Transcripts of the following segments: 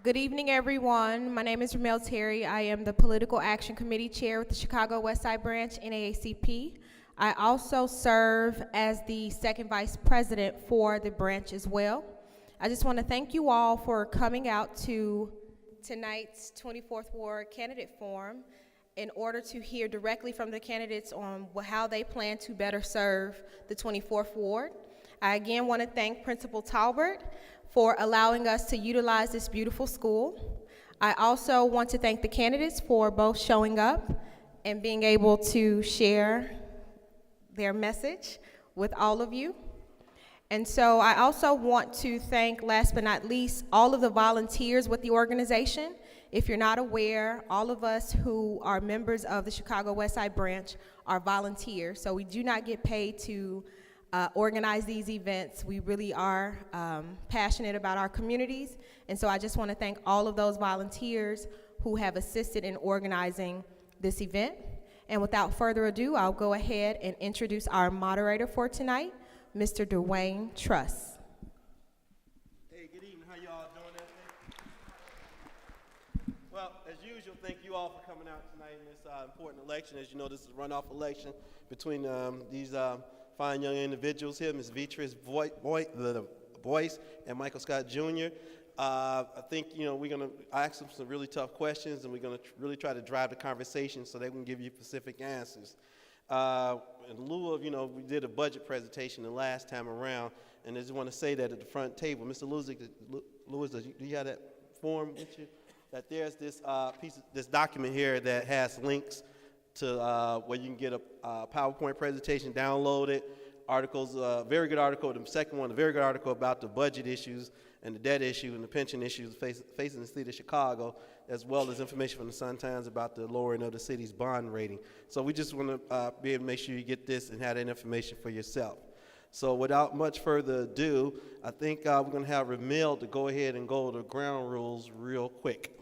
Good evening, everyone. My name is Ramel Terry. I am the Political Action Committee Chair with the Chicago Westside Branch NAACP. I also serve as the second Vice President for the branch as well. I just want to thank you all for coming out to tonight's 24th Ward Candidate Forum in order to hear directly from the candidates on how they plan to better serve the 24th Ward. I again want to thank Principal Talbert for allowing us to utilize this beautiful school. I also want to thank the candidates for both showing up and being able to share their message with all of you. And so I also want to thank, last but not least, all of the volunteers with the organization. If you're not aware, all of us who are members of the Chicago Westside Branch are volunteers, so we do not get paid to organize these events. We really are passionate about our communities, and so I just want to thank all of those volunteers who have assisted in organizing this event. And without further ado, I'll go ahead and introduce our moderator for tonight, Mr. Dwayne Truss. Hey, good evening. How y'all doing that day? Well, as usual, thank you all for coming out tonight in this important election. As you know, this is a runoff election between these fine young individuals here, Ms. Vetress, Boyce, and Michael Scott Jr. I think, we're going to ask them some really tough questions, and we're going to really try to drive the conversation so they can give you specific answers. In lieu of, we did a budget presentation the last time around, and I just want to say that at the front table, Mr. Lewis, do you have that form with you? That there's this this document here that has links to where you can get a PowerPoint presentation, download it, articles, very good article, the second one, a very good article about the budget issues and the debt issue and the pension issues facing the city of Chicago, as well as information from the Sun-Times about the lowering of the city's bond rating. So we just want to be able to make sure you get this and have that information for yourself. So without much further ado, I think we're going to have Ramil to go ahead and go over the ground rules real quick.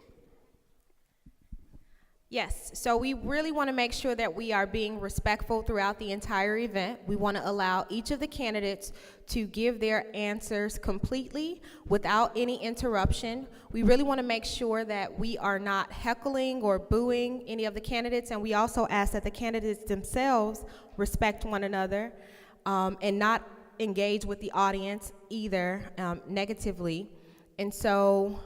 Yes, so we really want to make sure that we are being respectful throughout the entire event. We want to allow each of the candidates to give their answers completely without any interruption. We really want to make sure that we are not heckling or booing any of the candidates, and we also ask that the candidates themselves respect one another and not engage with the audience either negatively. And so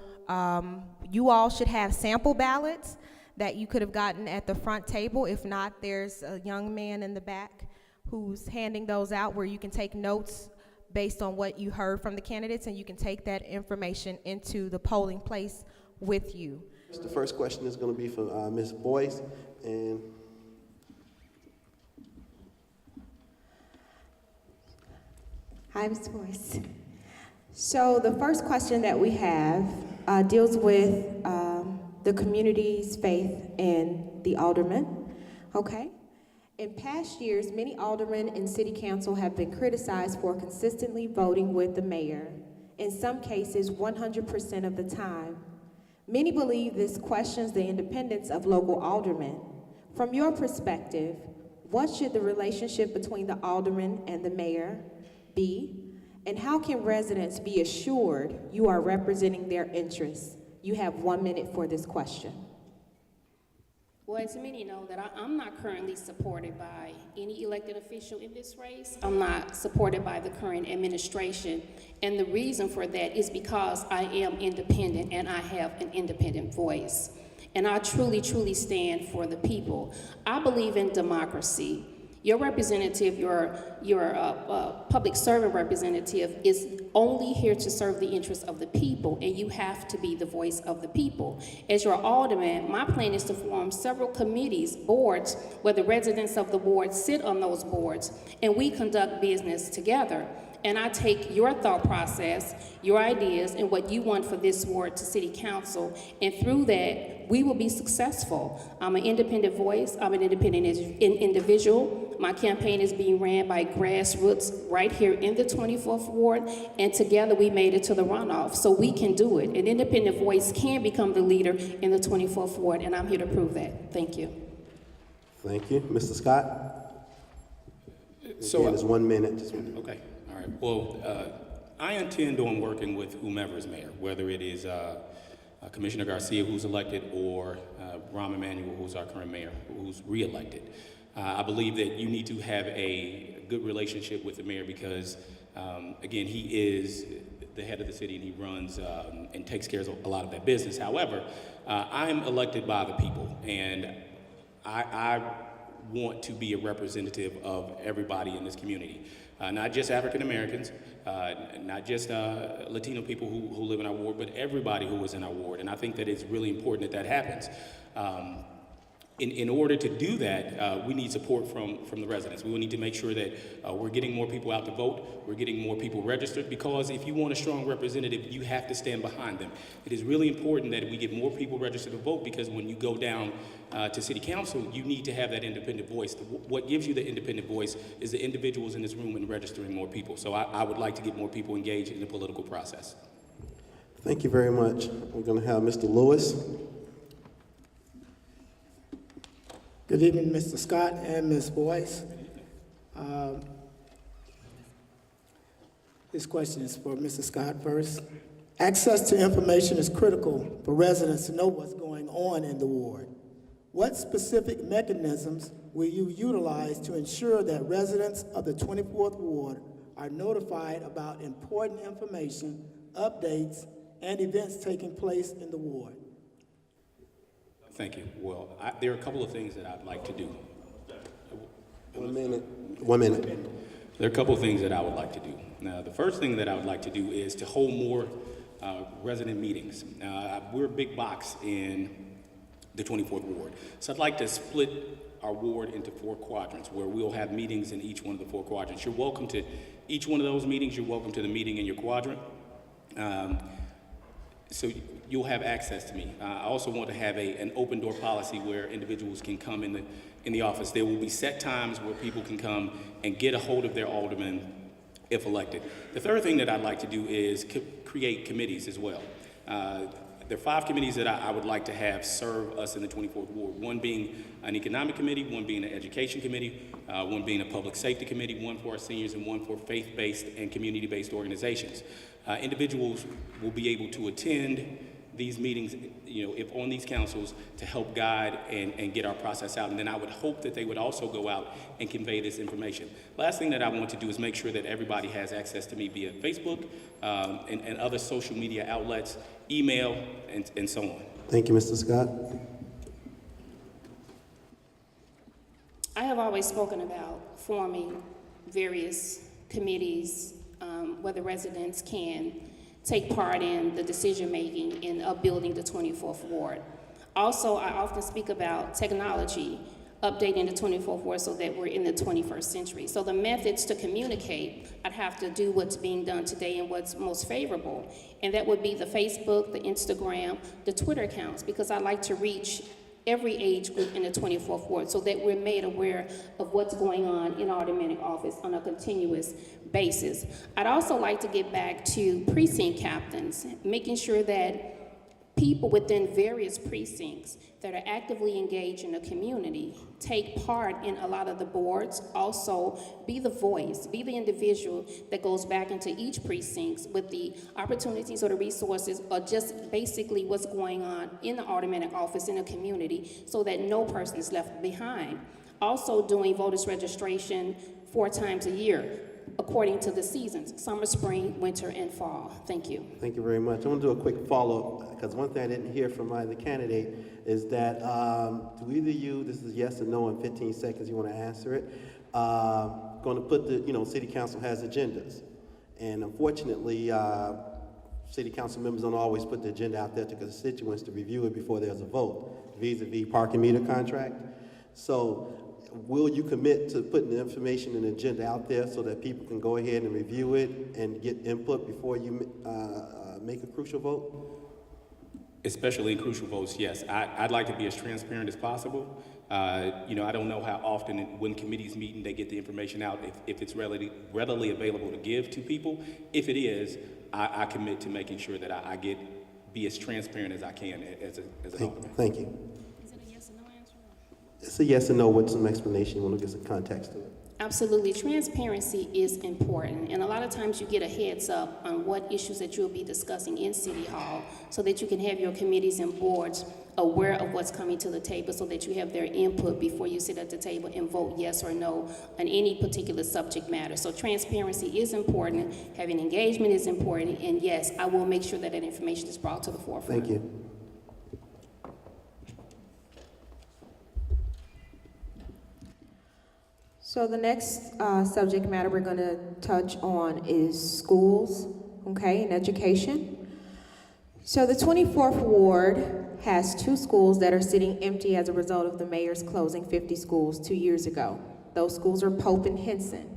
you all should have sample ballots that you could have gotten at the front table. If not, there's a young man in the back who's handing those out where you can take notes based on what you heard from the candidates, and you can take that information into the polling place with you. The first question is going to be from Ms. Boyce. And hi, Ms. Boyce. So the first question that we have deals with the community's faith in the alderman, okay? In past years, many aldermen and city council have been criticized for consistently voting with the mayor, in some cases 100% of the time. Many believe this questions the independence of local aldermen. From your perspective, what should the relationship between the alderman and the mayor be? And how can residents be assured you are representing their interests? You have 1 minute for this question. Well, as many know, that I'm not currently supported by any elected official in this race. I'm not supported by the current administration. And the reason for that is because I am independent and I have an independent voice. And I truly, truly stand for the people. I believe in democracy. Your representative, your public servant representative is only here to serve the interests of the people, and you have to be the voice of the people. As your alderman, my plan is to form several committees, boards, where the residents of the ward sit on those boards, and we conduct business together. And I take your thought process, your ideas, and what you want for this ward to city council, and through that, we will be successful. I'm an independent voice, I'm an independent individual. My campaign is being ran by grassroots right here in the 24th Ward, and together we made it to the runoff, so we can do it. An independent voice can become the leader in the 24th Ward, and I'm here to prove that. Thank you. Thank you. Mr. Scott? So again, it's 1 minute. Okay. All right. Well, I intend on working with whomever is mayor, whether it is Commissioner Garcia, who's elected, or Rahm Emanuel, who's our current mayor, who's re-elected. I believe that you need to have a good relationship with the mayor because, again, he is the head of the city and he runs and takes care of a lot of that business. However, I'm elected by the people, and I want to be a representative of everybody in this community. Not just African Americans, not just Latino people who live in our ward, but everybody who is in our ward. And I think that it's really important that that happens. In order to do that, we need support from the residents. We will need to make sure that we're getting more people out to vote, we're getting more people registered, because if you want a strong representative, you have to stand behind them. It is really important that we get more people registered to vote, because when you go down to city council, you need to have that independent voice. What gives you the independent voice is the individuals in this room and registering more people. So I would like to get more people engaged in the political process. Thank you very much. We're going to have Mr. Lewis. Good evening, Mr. Scott and Ms. Boyce. This question is for Mr. Scott first. Access to information is critical for residents to know what's going on in the ward. What specific mechanisms will you utilize to ensure that residents of the 24th Ward are notified about important information, updates, and events taking place in the ward? Thank you. Well, there are a couple of things that I'd like to do. 1 minute. 1 minute. There are a couple of things that I would like to do. Now, the first thing that I would like to do is to hold more resident meetings. We're a big box in the 24th Ward. So I'd like to split our ward into 4 quadrants where we'll have meetings in each one of the 4 quadrants. You're welcome to each one of those meetings. You're welcome to the meeting in your quadrant. So you'll have access to me. I also want to have an open door policy where individuals can come in the office. There will be set times where people can come and get a hold of their alderman if elected. The third thing that I'd like to do is create committees as well. There are 5 committees that I would like to have serve us in the 24th Ward. One being an economic committee, one being an education committee, one being a public safety committee, one for our seniors, and one for faith-based and community-based organizations. Individuals will be able to attend these meetings, if on these councils, to help guide and get our process out. And then I would hope that they would also go out and convey this information. Last thing that I want to do is make sure that everybody has access to me via Facebook and other social media outlets, email, and so on. Thank you, Mr. Scott. I have always spoken about forming various committees where the residents can take part in the decision-making in upbuilding the 24th Ward. Also, I often speak about technology, updating the 24th Ward so that we're in the 21st century. So the methods to communicate, I'd have to do what's being done today and what's most favorable. And that would be the Facebook, the Instagram, the Twitter accounts, because I like to reach every age group in the 24th Ward so that we're made aware of what's going on in our Aldermanic office on a continuous basis. I'd also like to get back to precinct captains, making sure that people within various precincts that are actively engaged in the community take part in a lot of the boards, also be the voice, be the individual that goes back into each precinct with the opportunities or the resources or just basically what's going on in the Aldermanic office in the community so that no person is left behind. Also doing voters registration 4 times a year, according to the seasons, summer, spring, winter, and fall. Thank you. Thank you very much. I want to do a quick follow-up, because one thing I didn't hear from either candidate is that do either of you, this is yes or no in 15 seconds, you want to answer it, going to put the, city council has agendas. And unfortunately, city council members don't always put the agenda out there to constituents to review it before there's a vote, vis-a-vis parking meter contract. So will you commit to putting the information and agenda out there so that people can go ahead and review it and get input before you make a crucial vote? Especially in crucial votes, yes. I'd like to be as transparent as possible. I don't know how often when committees meet and they get the information out, if it's readily available to give to people. If it is, I commit to making sure that I be as transparent as I can as an alderman. Thank you. Is it a yes or no answer? It's a yes or no with some explanation. You want to get some context to it. Absolutely. Transparency is important, and a lot of times you get a heads up on what issues that you'll be discussing in City Hall so that you can have your committees and boards aware of what's coming to the table so that you have their input before you sit at the table and vote yes or no on any particular subject matter. So transparency is important, having engagement is important, and yes, I will make sure that that information is brought to the forefront. Thank you. So the next subject matter we're going to touch on is schools, okay, and education. So the 24th Ward has 2 schools that are sitting empty as a result of the mayor's closing 50 schools 2 years ago. Those schools are Pope and Henson.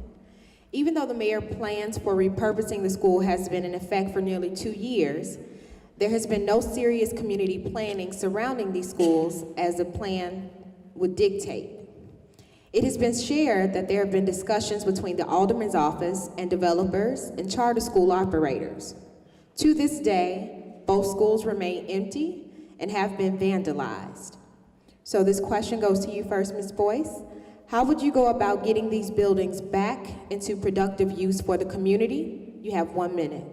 Even though the mayor plans for repurposing the school has been in effect for nearly 2 years, there has been no serious community planning surrounding these schools as the plan would dictate. It has been shared that there have been discussions between the alderman's office and developers and charter school operators. To this day, both schools remain empty and have been vandalized. So this question goes to you first, Ms. Boyce. How would you go about getting these buildings back into productive use for the community? You have 1 minute.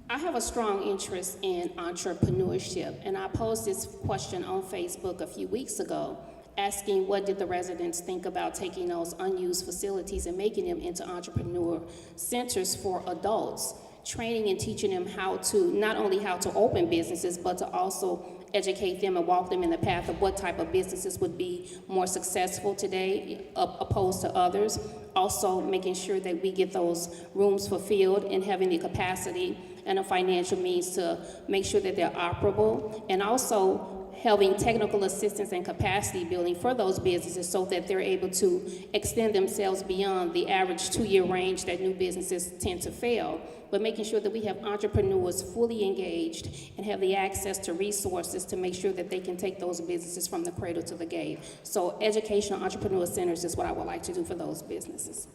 I have a strong interest in entrepreneurship, and I posed this question on Facebook a few weeks ago, asking what did the residents think about taking those unused facilities and making them into entrepreneur centers for adults, training and teaching them how to, not only how to open businesses, but to also educate them and walk them in the path of what type of businesses would be more successful today opposed to others. Also making sure that we get those rooms fulfilled and having the capacity and the financial means to make sure that they're operable, and also having technical assistance and capacity building for those businesses so that they're able to extend themselves beyond the average 2-year range that new businesses tend to fail, but making sure that we have entrepreneurs fully engaged and have the access to resources to make sure that they can take those businesses from the cradle to the gate. So educational entrepreneur centers is what I would like to do for those businesses.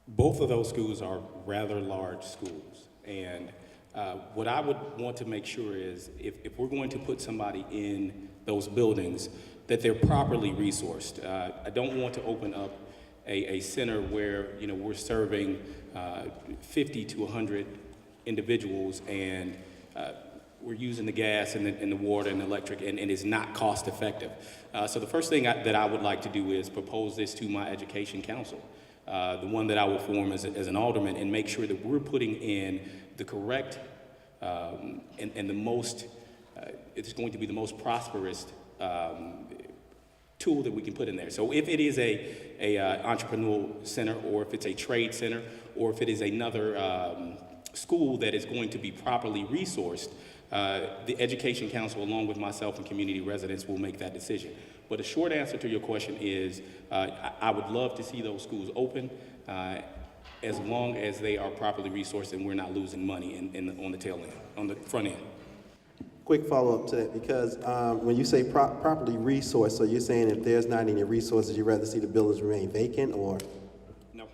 Both of those schools are rather large schools, and what I would want to make sure is if we're going to put somebody in those buildings, that they're properly resourced. I don't want to open up a center where we're serving 50 to 100 individuals and we're using the gas and the water and the electric and it's not cost effective. So the first thing that I would like to do is propose this to my education council, the one that I will form as an alderman, and make sure that we're putting in the correct and the most, it's going to be the most prosperous tool that we can put in there. So if it is a entrepreneurial center, or if it's a trade center, or if it is another school that is going to be properly resourced, the Education Council, along with myself and community residents, will make that decision. But a short answer to your question is, I would love to see those schools open, as long as they are properly resourced and we're not losing money on the tail end, on the front end. Quick follow-up to that, because when you say properly resourced, so you're saying if there's not any resources, you'd rather see the buildings remain vacant, or? No,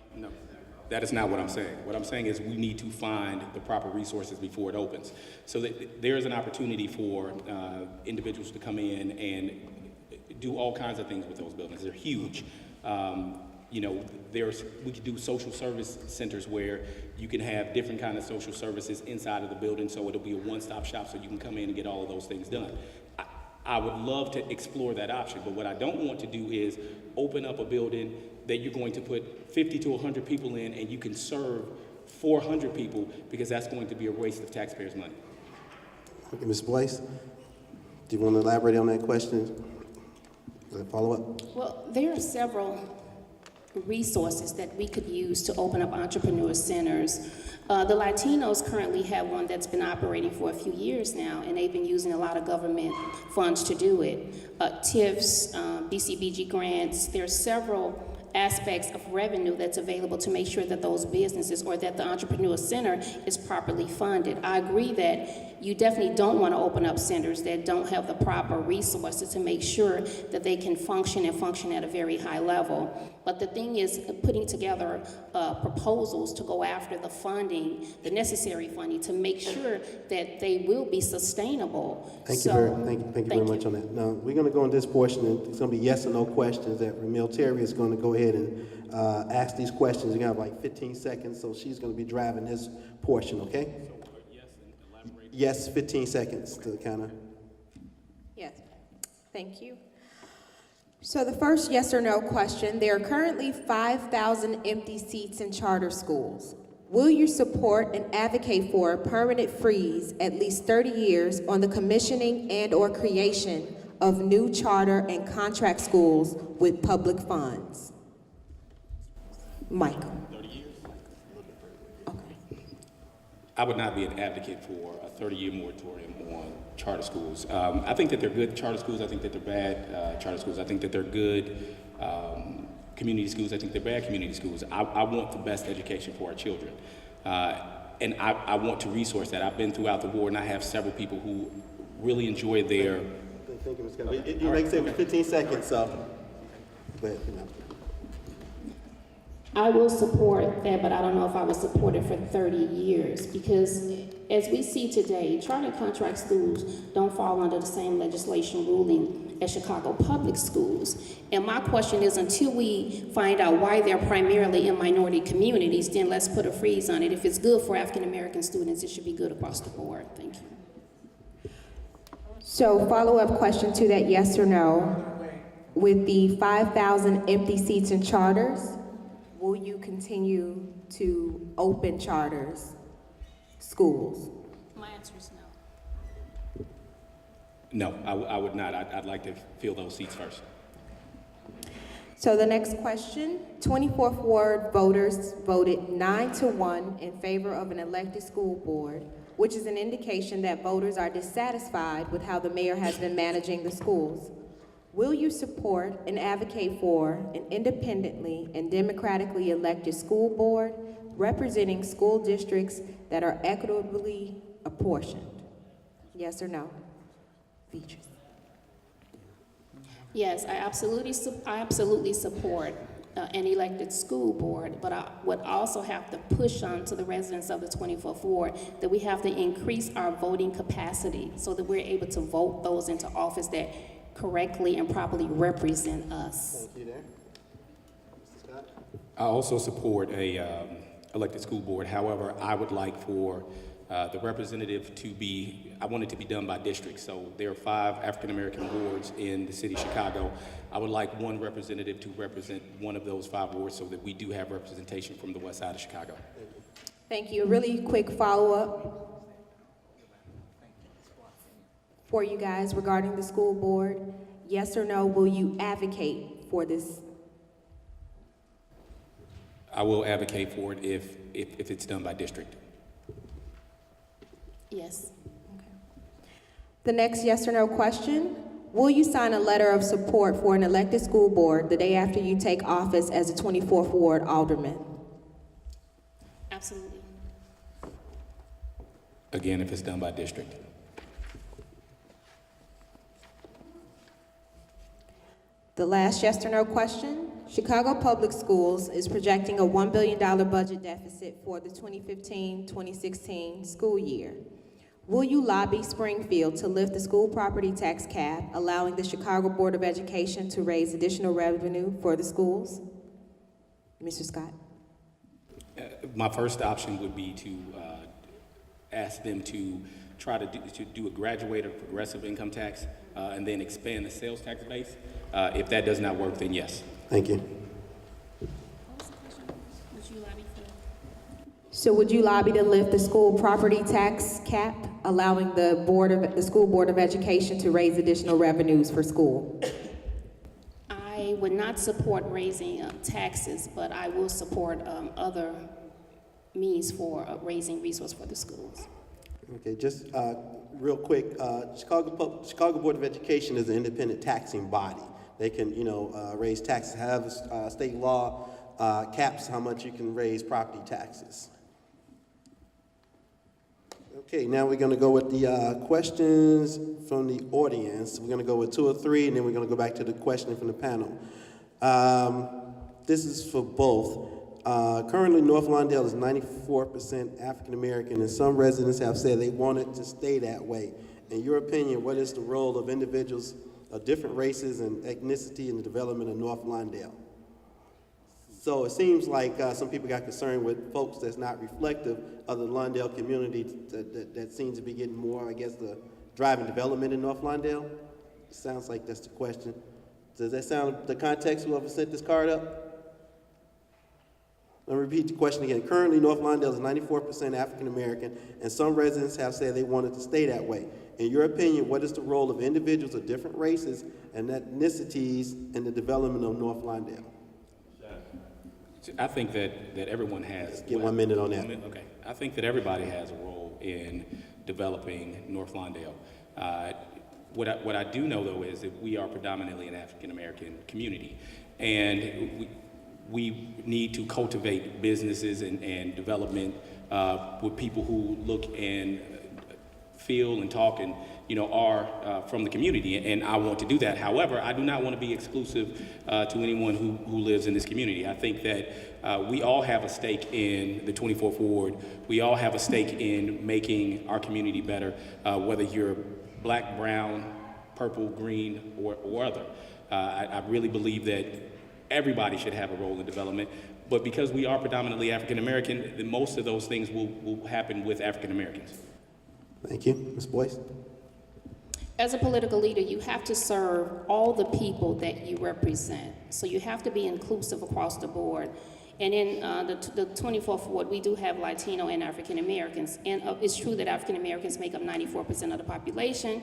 that is not what I'm saying. What I'm saying is we need to find the proper resources before it opens, so that there is an opportunity for individuals to come in and do all kinds of things with those buildings. They're huge. We could do social service centers where you can have different kind of social services inside of the building, so it'll be a one-stop shop so you can come in and get all of those things done. I would love to explore that option, but what I don't want to do is open up a building that you're going to put 50 to 100 people in and you can serve 400 people, because that's going to be a waste of taxpayers' money. Okay, Ms. Boyce, do you want to elaborate on that question? Is that follow-up? Well, there are several resources that we could use to open up entrepreneur centers. The Latinos currently have one that's been operating for a few years now, and they've been using a lot of government funds to do it. TIFs, BCBG grants, there are several aspects of revenue that's available to make sure that those businesses or that the entrepreneur center is properly funded. I agree that you definitely don't want to open up centers that don't have the proper resources to make sure that they can function and function at a very high level. But the thing is putting together proposals to go after the funding, the necessary funding, to make sure that they will be sustainable. Thank you very much on that. Now, we're going to go on this portion, and it's going to be yes or no questions that Ramil Terry is going to go ahead and ask these questions. You're going to have like 15 seconds, so she's going to be driving this portion, okay? So, yes, and elaborate. Yes, 15 seconds to kind of. Yes, thank you. So the first yes or no question, there are currently 5,000 empty seats in charter schools. Will you support and advocate for a permanent freeze at least 30 years on the commissioning and/or creation of new charter and contract schools with public funds? Michael. 30 years? Okay. I would not be an advocate for a 30-year moratorium on charter schools. I think that they're good charter schools. I think that they're bad charter schools. I think that they're good community schools. I think they're bad community schools. I want the best education for our children. And I want to resource that. I've been throughout the war, and I have several people who really enjoy their... Thank you, Ms. Kelly. You may say 15 seconds, so. But, you know. I will support that, but I don't know if I would support it for 30 years, because as we see today, charter and contract schools don't fall under the same legislation ruling as Chicago public schools. And my question is, until we find out why they're primarily in minority communities, then let's put a freeze on it. If it's good for African American students, it should be good across the board. Thank you. So follow-up question to that yes or no. With the 5,000 empty seats in charters, will you continue to open charters schools? My answer is no. No, I would not. I'd like to fill those seats first. So the next question, 24th Ward voters voted 9-1 in favor of an elected school board, which is an indication that voters are dissatisfied with how the mayor has been managing the schools. Will you support and advocate for an independently and democratically elected school board representing school districts that are equitably apportioned? Yes or no? Vetress. Yes, I absolutely support an elected school board, but I would also have to push on to the residents of the 24th Ward that we have to increase our voting capacity so that we're able to vote those into office that correctly and properly represent us. Thank you there. Mr. Scott? I also support a elected school board. However, I would like for the representative to be, I want it to be done by district. So there are 5 African-American wards in the city of Chicago. I would like one representative to represent one of those 5 wards so that we do have representation from the west side of Chicago. Thank you. A really quick follow-up for you guys regarding the school board. Yes or no, will you advocate for this? I will advocate for it if it's done by district. Yes. The next yes or no question, will you sign a letter of support for an elected school board the day after you take office as a 24th Ward Alderman? Absolutely. Again, if it's done by district. The last yes or no question, Chicago Public Schools is projecting a $1 billion budget deficit for the 2015-2016 school year. Will you lobby Springfield to lift the school property tax cap, allowing the Chicago Board of Education to raise additional revenue for the schools? Mr. Scott? My first option would be to ask them to try to do a graduated progressive income tax and then expand the sales tax base. If that does not work, then yes. Thank you. Would you lobby for? So would you lobby to lift the school property tax cap, allowing the School Board of Education to raise additional revenues for school? I would not support raising taxes, but I will support other means for raising resources for the schools. Okay, just real quick, Chicago Board of Education is an independent taxing body. they can, raise taxes. However, state law caps how much you can raise property taxes. Okay, now we're going to go with the questions from the audience. We're going to go with 2 or 3, and then we're going to go back to the questioning from the panel. This is for both. Currently, North Lawndale is 94% African American, and some residents have said they want it to stay that way. In your opinion, what is the role of individuals of different races and ethnicity in the development of North Lawndale? So it seems like some people got concerned with folks that's not reflective of the Lawndale community that seems to be getting more, I guess, the driving development in North Lawndale. Sounds like that's the question. Does that sound the context whoever sent this card up? Let me repeat the question again. Currently, North Lawndale is 94% African American, and some residents have said they want it to stay that way. In your opinion, what is the role of individuals of different races and ethnicities in the development of North Lawndale? I think that everyone has. Get 1 minute on that. Okay. I think that everybody has a role in developing North Lawndale. What I do know, though, is that we are predominantly an African American community, and we need to cultivate businesses and development with people who look and feel and talk and are from the community, and I want to do that. However, I do not want to be exclusive to anyone who lives in this community. I think that we all have a stake in the 24th Ward. We all have a stake in making our community better, whether you're black, brown, purple, green, or other. I really believe that everybody should have a role in development, but because we are predominantly African American, then most of those things will happen with African Americans. Thank you. Ms. Boyce? As a political leader, you have to serve all the people that you represent. So you have to be inclusive across the board. And in the 24th Ward, we do have Latino and African Americans. And it's true that African Americans make up 94% of the population.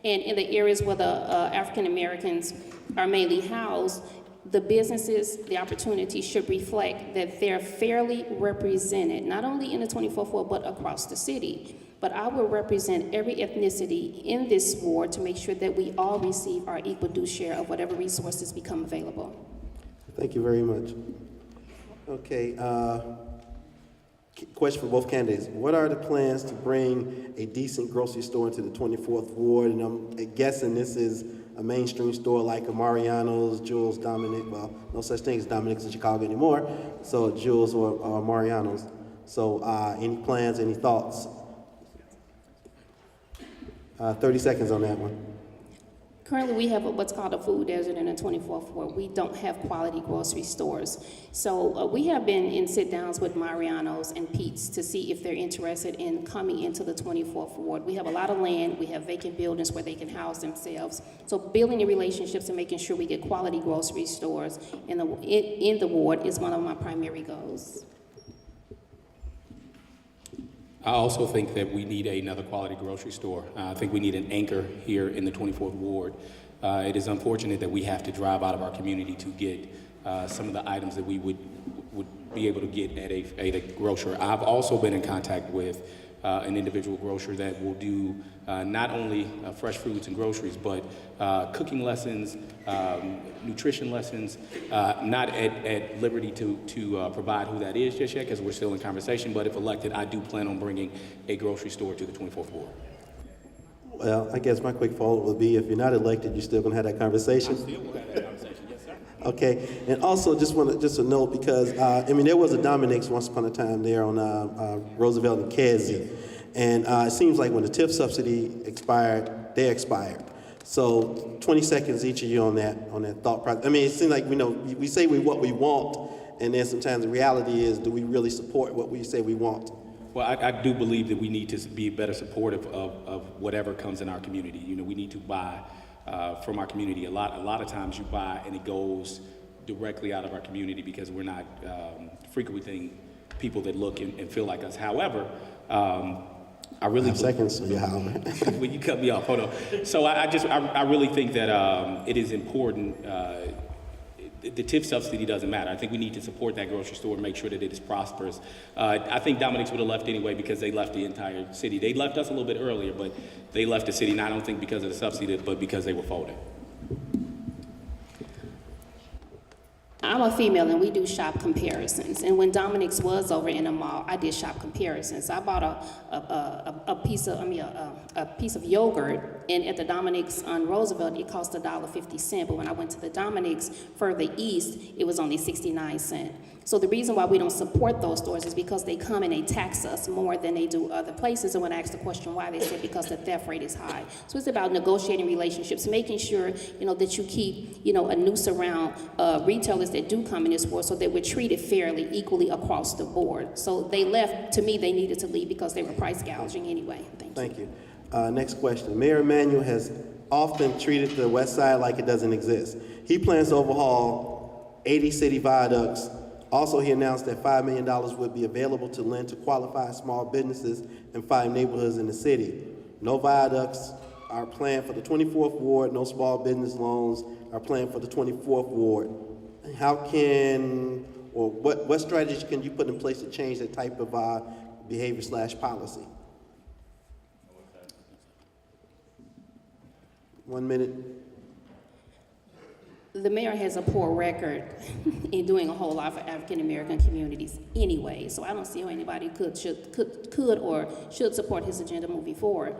And in the areas where the African Americans are mainly housed, the businesses, the opportunities should reflect that they're fairly represented, not only in the 24th Ward, but across the city. But I will represent every ethnicity in this ward to make sure that we all receive our equal due share of whatever resources become available. Thank you very much. Okay, question for both candidates. What are the plans to bring a decent grocery store into the 24th Ward? And I'm guessing this is a mainstream store like a Mariano's, Jules, Dominic. Well, no such thing as Dominic's in Chicago anymore. So Jules or Mariano's. So any plans, any thoughts? 30 seconds on that one. Currently, we have what's called a food desert in the 24th Ward. We don't have quality grocery stores. So we have been in sit-downs with Mariano's and Pete's to see if they're interested in coming into the 24th Ward. We have a lot of land. We have vacant buildings where they can house themselves. So building the relationships and making sure we get quality grocery stores in the ward is one of my primary goals. I also think that we need another quality grocery store. I think we need an anchor here in the 24th Ward. It is unfortunate that we have to drive out of our community to get some of the items that we would be able to get at a grocer. I've also been in contact with an individual grocer that will do not only fresh fruits and groceries, but cooking lessons, nutrition lessons. Not at liberty to provide who that is just yet, because we're still in conversation, but if elected, I do plan on bringing a grocery store to the 24th Ward. Well, I guess my quick follow-up would be, if you're not elected, you're still gonna have that conversation? I still will have that conversation, yes, sir. Okay, and also just a note, because there was a Dominic's once upon a time there on Roosevelt and Kesey, and it seems like when the TIF subsidy expired, they expired. So 20 seconds each of you on that thought process. I mean, it seems like we say what we want, and then sometimes the reality is, do we really support what we say we want? Well, I do believe that we need to be better supportive of whatever comes in our community. We need to buy from our community. A lot of times you buy and it goes directly out of our community because we're not frequenting people that look and feel like us. However, I really 5 seconds. Yeah. when you cut me off, hold on. So I really think that it is important. The TIF subsidy doesn't matter. I think we need to support that grocery store and make sure that it is prosperous. I think Dominic's would have left anyway because they left the entire city. They left us a little bit earlier, but they left the city, and I don't think because of the subsidy, but because they were folded. I'm a female and we do shop comparisons. And when Dominic's was over in the mall, I did shop comparisons. I bought a piece of yogurt, and at the Dominic's on Roosevelt, it cost $1.50. But when I went to the Dominic's further east, it was only 69 cents. So the reason why we don't support those stores is because they come and they tax us more than they do other places. And when I asked the question why, they said because the theft rate is high. So it's about negotiating relationships, making sure, that you keep, a noose around retailers that do come in this store so that we're treated fairly, equally across the board. So they left, to me, they needed to leave because they were price gouging anyway. Thank you. Next question. Mayor Emanuel has often treated the West Side like it doesn't exist. He plans to overhaul 80 city viaducts. Also, he announced that $5 million would be available to lend to qualified small businesses in 5 neighborhoods in the city. No viaducts are planned for the 24th Ward. No small business loans are planned for the 24th Ward. How can, or what strategies can you put in place to change that type of behavior/policy? 1 minute. The mayor has a poor record in doing a whole lot for African American communities anyway, so I don't see how anybody could or should support his agenda moving forward.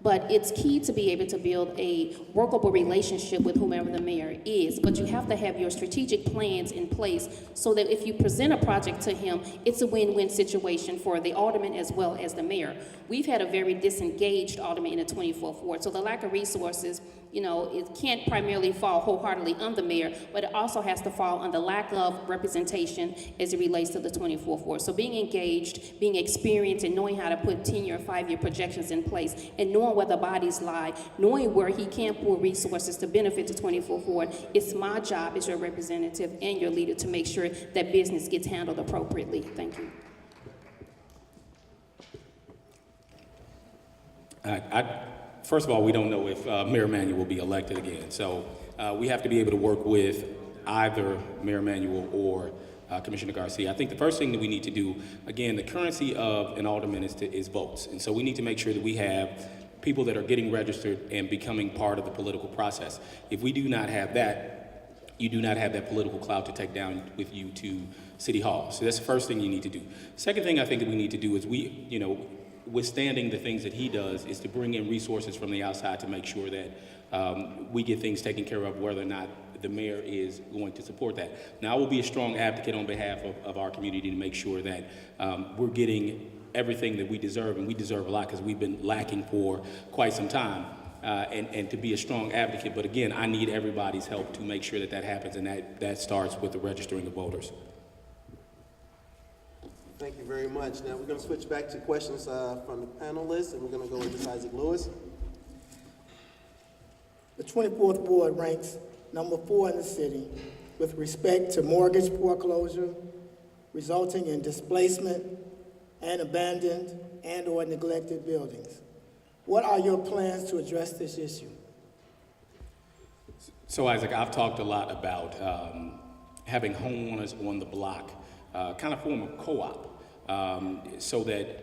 But it's key to be able to build a workable relationship with whomever the mayor is. But you have to have your strategic plans in place so that if you present a project to him, it's a win-win situation for the alderman as well as the mayor. We've had a very disengaged alderman in the 24th Ward, so the lack of resources, it can't primarily fall wholeheartedly on the mayor, but it also has to fall on the lack of representation as it relates to the 24th Ward. So being engaged, being experienced, and knowing how to put 10-year, 5-year projections in place, and knowing where the bodies lie, knowing where he can pull resources to benefit the 24th Ward, it's my job as your representative and your leader to make sure that business gets handled appropriately. Thank you. First of all, we don't know if Mayor Emanuel will be elected again. So we have to be able to work with either Mayor Emanuel or Commissioner Garcia. I think the first thing that we need to do, again, the currency of an alderman is votes. And so we need to make sure that we have people that are getting registered and becoming part of the political process. If we do not have that, you do not have that political clout to take down with you to City Hall. So that's the first thing you need to do. Second thing I think that we need to do is withstanding the things that he does is to bring in resources from the outside to make sure that we get things taken care of, whether or not the mayor is going to support that. Now, I will be a strong advocate on behalf of our community to make sure that we're getting everything that we deserve, and we deserve a lot because we've been lacking for quite some time, and to be a strong advocate. But again, I need everybody's help to make sure that happens, and that starts with the registering of voters. Thank you very much. Now we're going to switch back to questions from the panelists, and we're going to go with Ms. Isaac Lewis. The 24th Ward ranks number 4 in the city with respect to mortgage foreclosure, resulting in displacement and abandoned and or neglected buildings. What are your plans to address this issue? So Isaac, I've talked a lot about having homeowners on the block kind of form a co-op, so that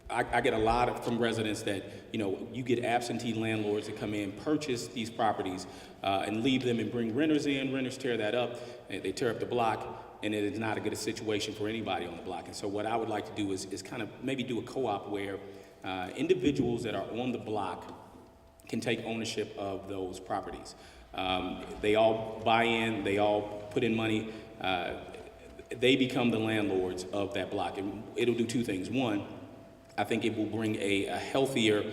I get a lot from residents that, you get absentee landlords that come in, purchase these properties, and leave them and bring renters in. Renters tear that up, and they tear up the block, and it is not a good situation for anybody on the block. And so what I would like to do is kind of maybe do a co-op where individuals that are on the block can take ownership of those properties. They all buy in, they all put in money, they become the landlords of that block. And it'll do two things. One, I think it will bring a healthier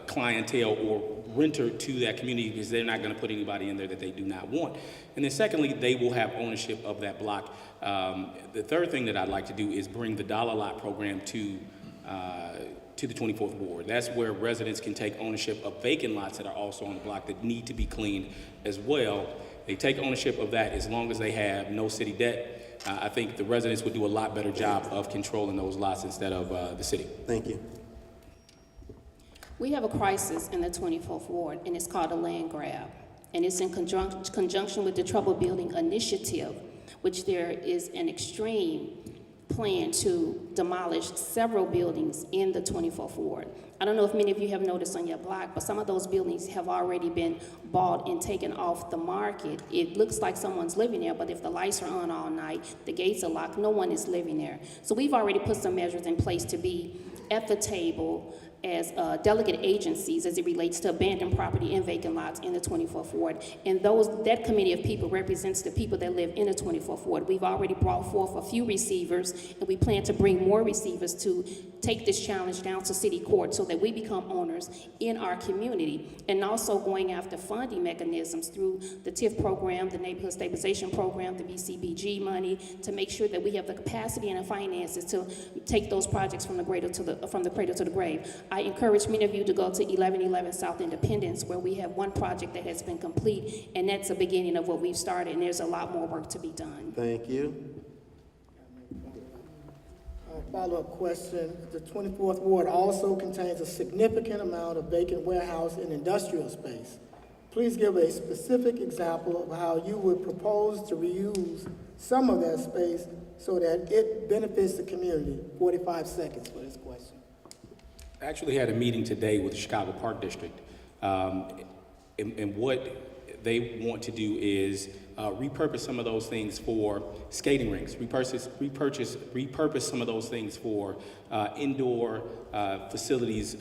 clientele or renter to that community because they're not going to put anybody in there that they do not want. And then secondly, they will have ownership of that block. The third thing that I'd like to do is bring the dollar lot program to the 24th Ward. That's where residents can take ownership of vacant lots that are also on the block that need to be cleaned as well. They take ownership of that as long as they have no city debt. I think the residents would do a lot better job of controlling those lots instead of the city. Thank you. We have a crisis in the 24th Ward, and it's called a land grab. And it's in conjunction with the Trouble Building Initiative, which there is an extreme plan to demolish several buildings in the 24th Ward. I don't know if many of you have noticed on your block, but some of those buildings have already been bought and taken off the market. It looks like someone's living there, but if the lights are on all night, the gates are locked, no one is living there. So we've already put some measures in place to be at the table as delegate agencies as it relates to abandoned property and vacant lots in the 24th Ward. And that committee of people represents the people that live in the 24th Ward. We've already brought forth a few receivers, and we plan to bring more receivers to take this challenge down to city court so that we become owners in our community. And also going after funding mechanisms through the TIF program, the Neighborhood Stabilization Program, the BCBG money, to make sure that we have the capacity and the finances to take those projects from the cradle to the grave. I encourage many of you to go to 1111 South Independence, where we have one project that has been complete, and that's the beginning of what we've started, and there's a lot more work to be done. Thank you. Follow-up question. The 24th Ward also contains a significant amount of vacant warehouse and industrial space. Please give a specific example of how you would propose to reuse some of that space so that it benefits the community. 45 seconds for this question. I actually had a meeting today with the Chicago Park District, and what they want to do is repurpose some of those things for skating rinks, repurpose some of those things for indoor facilities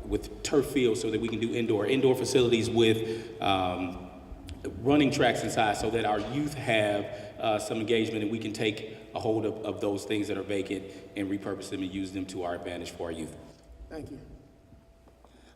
with turf fields so that we can do indoor facilities with running tracks inside so that our youth have some engagement and we can take a hold of those things that are vacant and repurpose them and use them to our advantage for our youth. Thank you.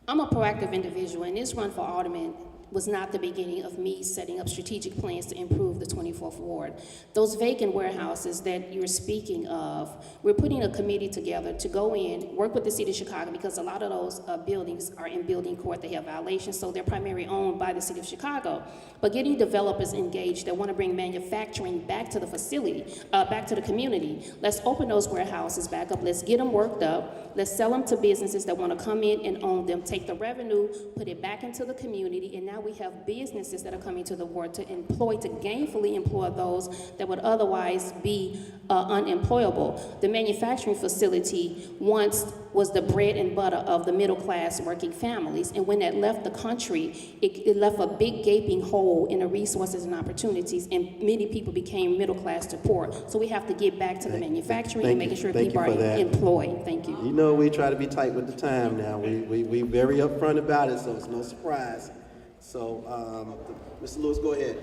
I'm a proactive individual, and this run for alderman was not the beginning of me setting up strategic plans to improve the 24th Ward. Those vacant warehouses that you're speaking of, we're putting a committee together to go in, work with the city of Chicago, because a lot of those buildings are in building court, they have violations, so they're primarily owned by the city of Chicago. But getting developers engaged that want to bring manufacturing back to the facility, back to the community. Let's open those warehouses back up, let's get them worked up, let's sell them to businesses that want to come in and own them, take the revenue, put it back into the community, and now we have businesses that are coming to the ward to gainfully employ those that would otherwise be unemployable. The manufacturing facility once was the bread and butter of the middle class working families, and when that left the country, it left a big gaping hole in the resources and opportunities, and many people became middle class to poor. So we have to get back to the manufacturing and making sure people are employed. Thank you. You know we try to be tight with the time now. We very upfront about it, so it's no surprise. So, Mr. Lewis, go ahead.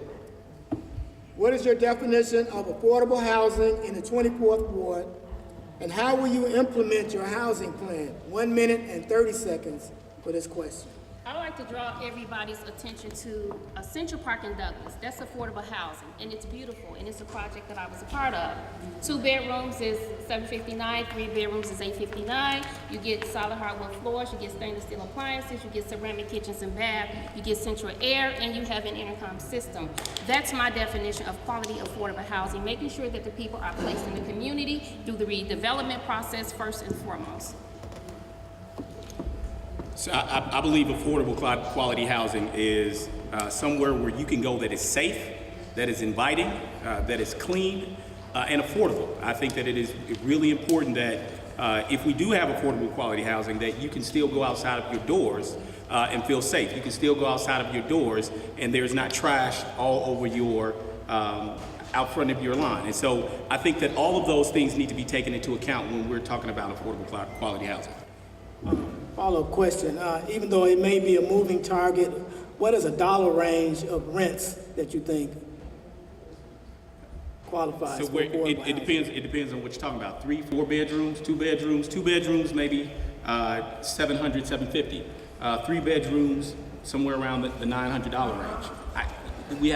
What is your definition of affordable housing in the 24th Ward, and how will you implement your housing plan? 1 minute and 30 seconds for this question. I'd like to draw everybody's attention to Central Park in Douglas. That's affordable housing, and it's beautiful, and it's a project that I was a part of. 2 bedrooms is $759, 3 bedrooms is $859. You get solid hardwood floors, you get stainless steel appliances, you get ceramic kitchens and bath, you get central air, and you have an intercom system. That's my definition of quality affordable housing, making sure that the people are placed in the community through the redevelopment process first and foremost. So I believe affordable quality housing is somewhere where you can go that is safe, that is inviting, that is clean, and affordable. I think that it is really important that if we do have affordable quality housing, that you can still go outside of your doors and feel safe. You can still go outside of your doors and there's not trash all over your out front of your lawn. And so I think that all of those things need to be taken into account when we're talking about affordable quality housing. Follow-up question. Even though it may be a moving target, what is a dollar range of rents that you think qualifies So for affordable housing? it depends on what you're talking about. 3, 4 bedrooms, 2 bedrooms, maybe 700, 750. 3 bedrooms, somewhere around the $900 range. We'd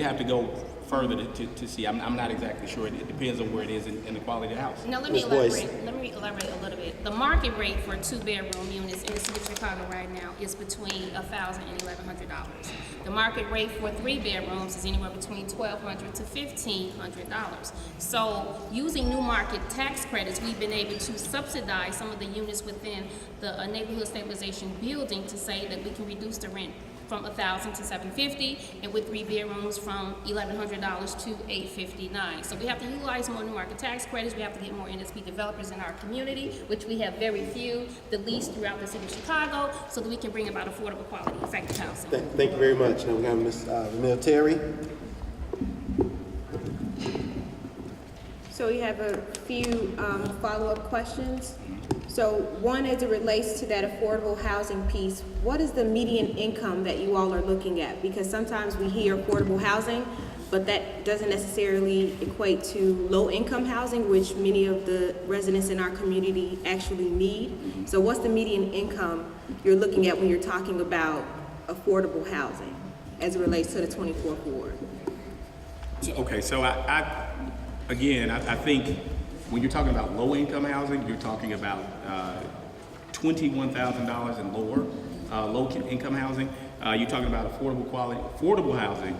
have to go further to see. I'm not exactly sure. It depends on where it is in the quality of the house. Now let me elaborate a little bit. The market rate for 2-bedroom units in the city of Chicago right now is between $1,000 and $1,100. The market rate for 3 bedrooms is anywhere between $1,200 to $1,500. So using new market tax credits, we've been able to subsidize some of the units within the neighborhood stabilization building to say that we can reduce the rent from $1,000 to $750, and with 3 bedrooms from $1,100 to $859. So we have to utilize more new market tax credits. We have to get more NSP developers in our community, which we have very few, the least throughout the city of Chicago, so that we can bring about affordable, quality, effective housing. Thank you very much. Now we have Ms. Ramel Terry. So we have a few follow-up questions. So one, as it relates to that affordable housing piece, what is the median income that you all are looking at? Because sometimes we hear affordable housing, but that doesn't necessarily equate to low-income housing, which many of the residents in our community actually need. So what's the median income you're looking at when you're talking about affordable housing as it relates to the 24th Ward? Okay, so I think when you're talking about low-income housing, you're talking about $21,000 and lower, low-income housing. You're talking about affordable housing.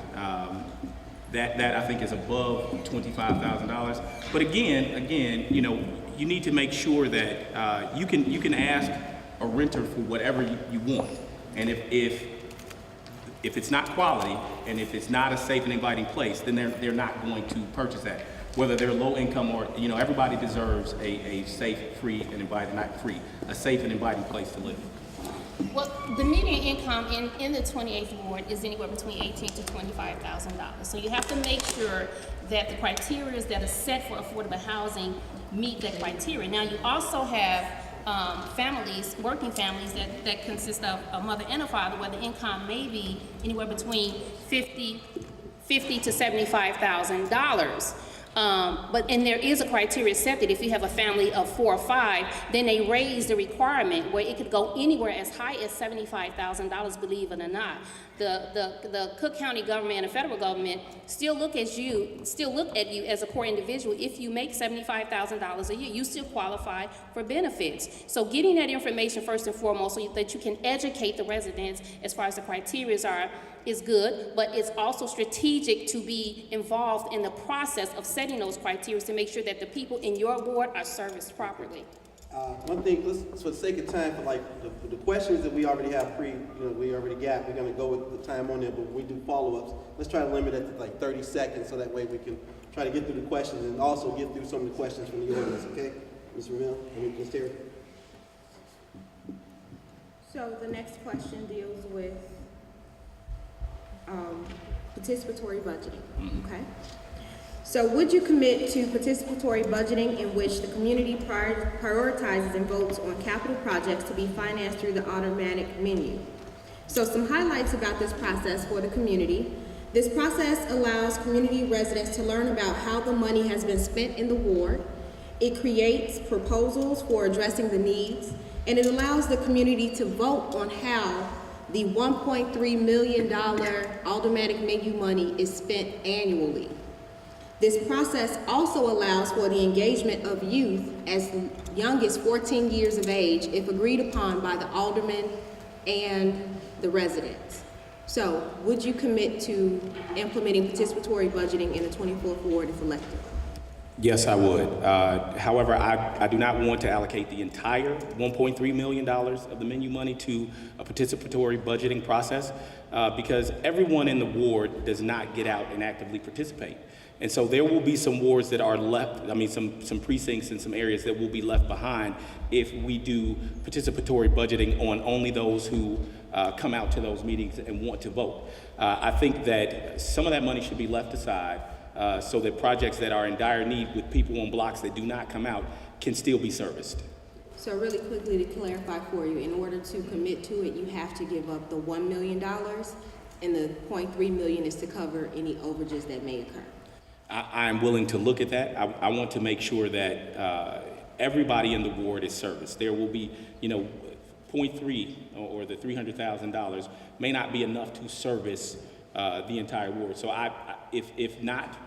That I think is above $25,000. But again, you know, you need to make sure that you can ask a renter for whatever you want, and if it's not quality and if it's not a safe and inviting place, then they're not going to purchase that. Whether they're low income or, you know, everybody deserves a safe, free, and inviting, not free, a safe and inviting place to live. Well, the median income in the 28th Ward is anywhere between $18,000 to $25,000. So you have to make sure that the criteria that are set for affordable housing meet that criteria. Now, you also have families, working families that consist of a mother and a father, where the income may be anywhere between $50,000 to $75,000. And there is a criteria set that if you have a family of 4 or 5, then they raise the requirement where it could go anywhere as high as $75,000, believe it or not. The Cook County government and the federal government still look at you as a core individual. If you make $75,000 a year, you still qualify for benefits. So getting that information first and foremost so that you can educate the residents as far as the criteria are is good, but it's also strategic to be involved in the process of setting those criteria to make sure that the people in your ward are serviced properly. One thing, for the sake of time, for like the questions that we already have we already got, we're gonna go with the time on there, but when we do follow-ups, let's try to limit it to like 30 seconds so that way we can try to get through the questions and also get through some of the questions from the audience, okay? Ms. Ramel, Ms. Terry. So the next question deals with participatory budgeting, okay? So would you commit to participatory budgeting in which the community prioritizes and votes on capital projects to be financed through the Aldermanic menu? So some highlights about this process for the community. This process allows community residents to learn about how the money has been spent in the ward. It creates proposals for addressing the needs, and it allows the community to vote on how the $1.3 million Aldermanic menu money is spent annually. This process also allows for the engagement of youth as young as 14 years of age if agreed upon by the alderman and the residents. So would you commit to implementing participatory budgeting in the 24th Ward if elected? Yes, I would. However, I do not want to allocate the entire $1.3 million of the menu money to a participatory budgeting process because everyone in the ward does not get out and actively participate. And so there will be some wards that are left, some precincts and some areas that will be left behind if we do participatory budgeting on only those who come out to those meetings and want to vote. I think that some of that money should be left aside so that projects that are in dire need with people on blocks that do not come out can still be serviced. So really quickly to clarify for you, in order to commit to it, you have to give up the $1 million, and the $0.3 million is to cover any overages that may occur. I'm willing to look at that. I want to make sure that everybody in the ward is serviced. There will be, 0.3 or the $300,000 may not be enough to service the entire ward. So if not,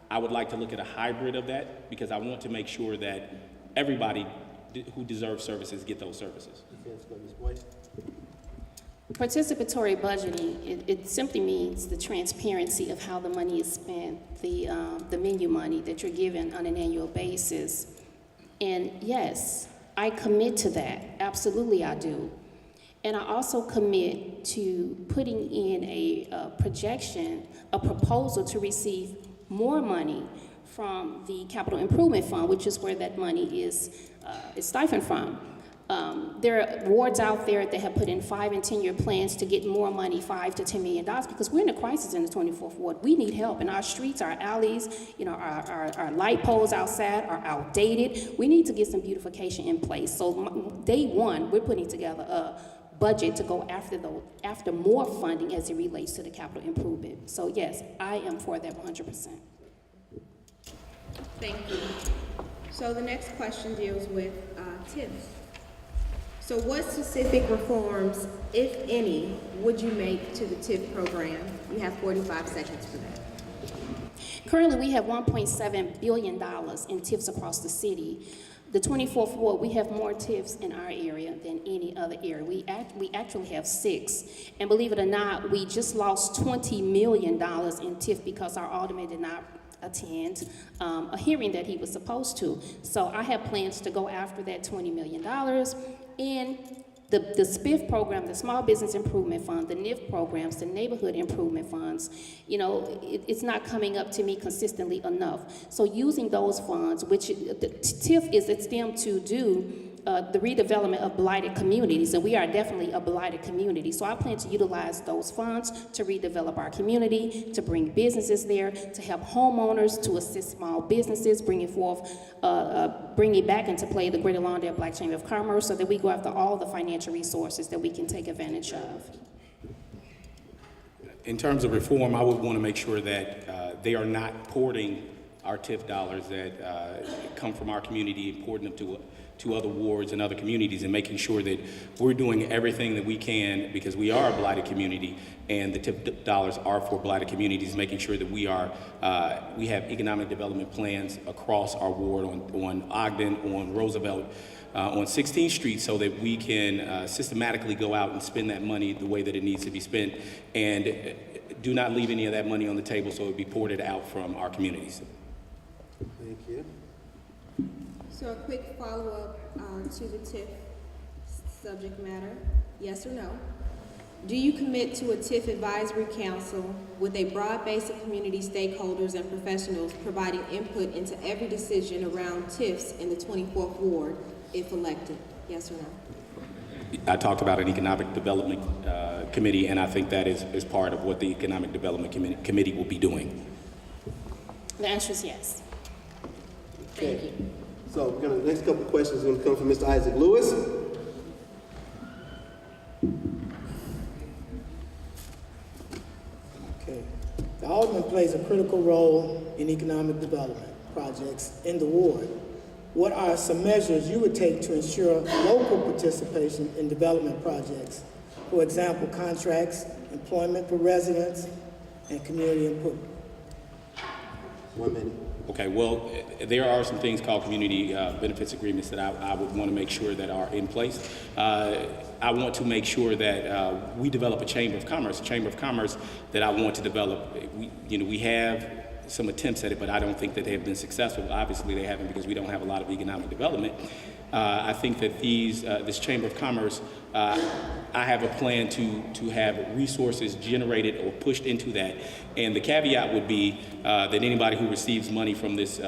I would like to look at a hybrid of that because I want to make sure that everybody who deserves services get those services. Ms. Boyce. Participatory budgeting, it simply means the transparency of how the money is spent, the menu money that you're given on an annual basis. And yes, I commit to that. Absolutely I do. And I also commit to putting in a projection, a proposal to receive more money from the Capital Improvement Fund, which is where that money is siphoned from. There are wards out there that have put in 5 and 10-year plans to get more money, $5 to $10 million, because we're in a crisis in the 24th ward. We need help, and our streets, our alleys, our light poles outside are outdated. We need to get some beautification in place. So day one, we're putting together a budget to go after more funding as it relates to the capital improvement. So yes, I am for that 100%. Thank you. So the next question deals with TIFs. So what specific reforms, if any, would you make to the TIF program? You have 45 seconds for that. Currently, we have $1.7 billion in TIFs across the city. The 24th ward, we have more TIFs in our area than any other area. We actually have 6. And believe it or not, we just lost $20 million in TIF because our alderman did not attend a hearing that he was supposed to. So I have plans to go after that $20 million. And the SPIF program, the Small Business Improvement Fund, the NIF programs, the Neighborhood Improvement Funds, it's not coming up to me consistently enough. So using those funds, which the TIF is a stem to do the redevelopment of blighted communities, and we are definitely a blighted community. So I plan to utilize those funds to redevelop our community, to bring businesses there, to help homeowners, to assist small businesses, bringing back into play the Greater Lawndale Black Chamber of Commerce, so that we go after all the financial resources that we can take advantage of. In terms of reform, I would want to make sure that they are not porting our TIF dollars that come from our community and porting them to other wards and other communities, and making sure that we're doing everything that we can, because we are a blighted community and the TIF dollars are for blighted communities, making sure that we have economic development plans across our ward on Ogden, on Roosevelt, on 16th Street, so that we can systematically go out and spend that money the way that it needs to be spent, and do not leave any of that money on the table so it be ported out from our communities. Thank you. So a quick follow-up to the TIF subject matter, yes or no? Do you commit to a TIF advisory council with a broad base of community stakeholders and professionals providing input into every decision around TIFs in the 24th ward if elected, yes or no? I talked about an economic development committee, and I think that is part of what the economic development committee will be doing. The answer is yes. Thank you. So the next couple of questions are going to come from Mr. Isaac Lewis. Okay. The alderman plays a critical role in economic development projects in the ward. What are some measures you would take to ensure local participation in development projects? For example, contracts, employment for residents, and community input. 1 minute. Okay, well, there are some things called community benefits agreements that I would want to make sure that are in place. I want to make sure that we develop a chamber of commerce that I want to develop. We have some attempts at it, but I don't think that they have been successful. Obviously, they haven't, because we don't have a lot of economic development. I think that this Chamber of Commerce, I have a plan to have resources generated or pushed into that. And the caveat would be that anybody who receives money from this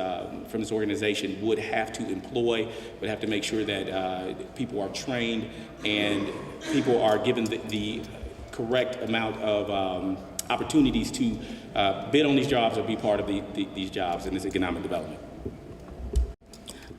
organization would have to make sure that people are trained and people are given the correct amount of opportunities to bid on these jobs or be part of these jobs in this economic development.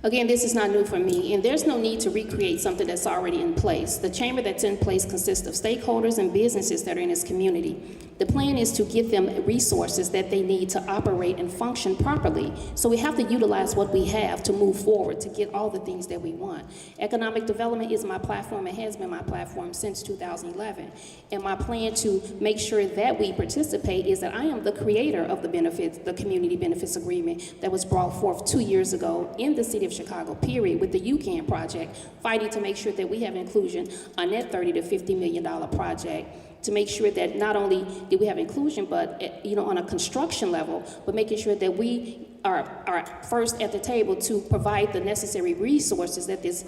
Again, this is not new for me, and there's no need to recreate something that's already in place. The chamber that's in place consists of stakeholders and businesses that are in this community. The plan is to give them resources that they need to operate and function properly. So we have to utilize what we have to move forward, to get all the things that we want. Economic development is my platform and has been my platform since 2011. And my plan to make sure that we participate is that I am the creator of the community benefits agreement that was brought forth 2 years ago in the city of Chicago, period, with the UCAN project, fighting to make sure that we have inclusion on that $30 to $50 million project to make sure that not only did we have inclusion, but on a construction level, but making sure that we are first at the table to provide the necessary resources that this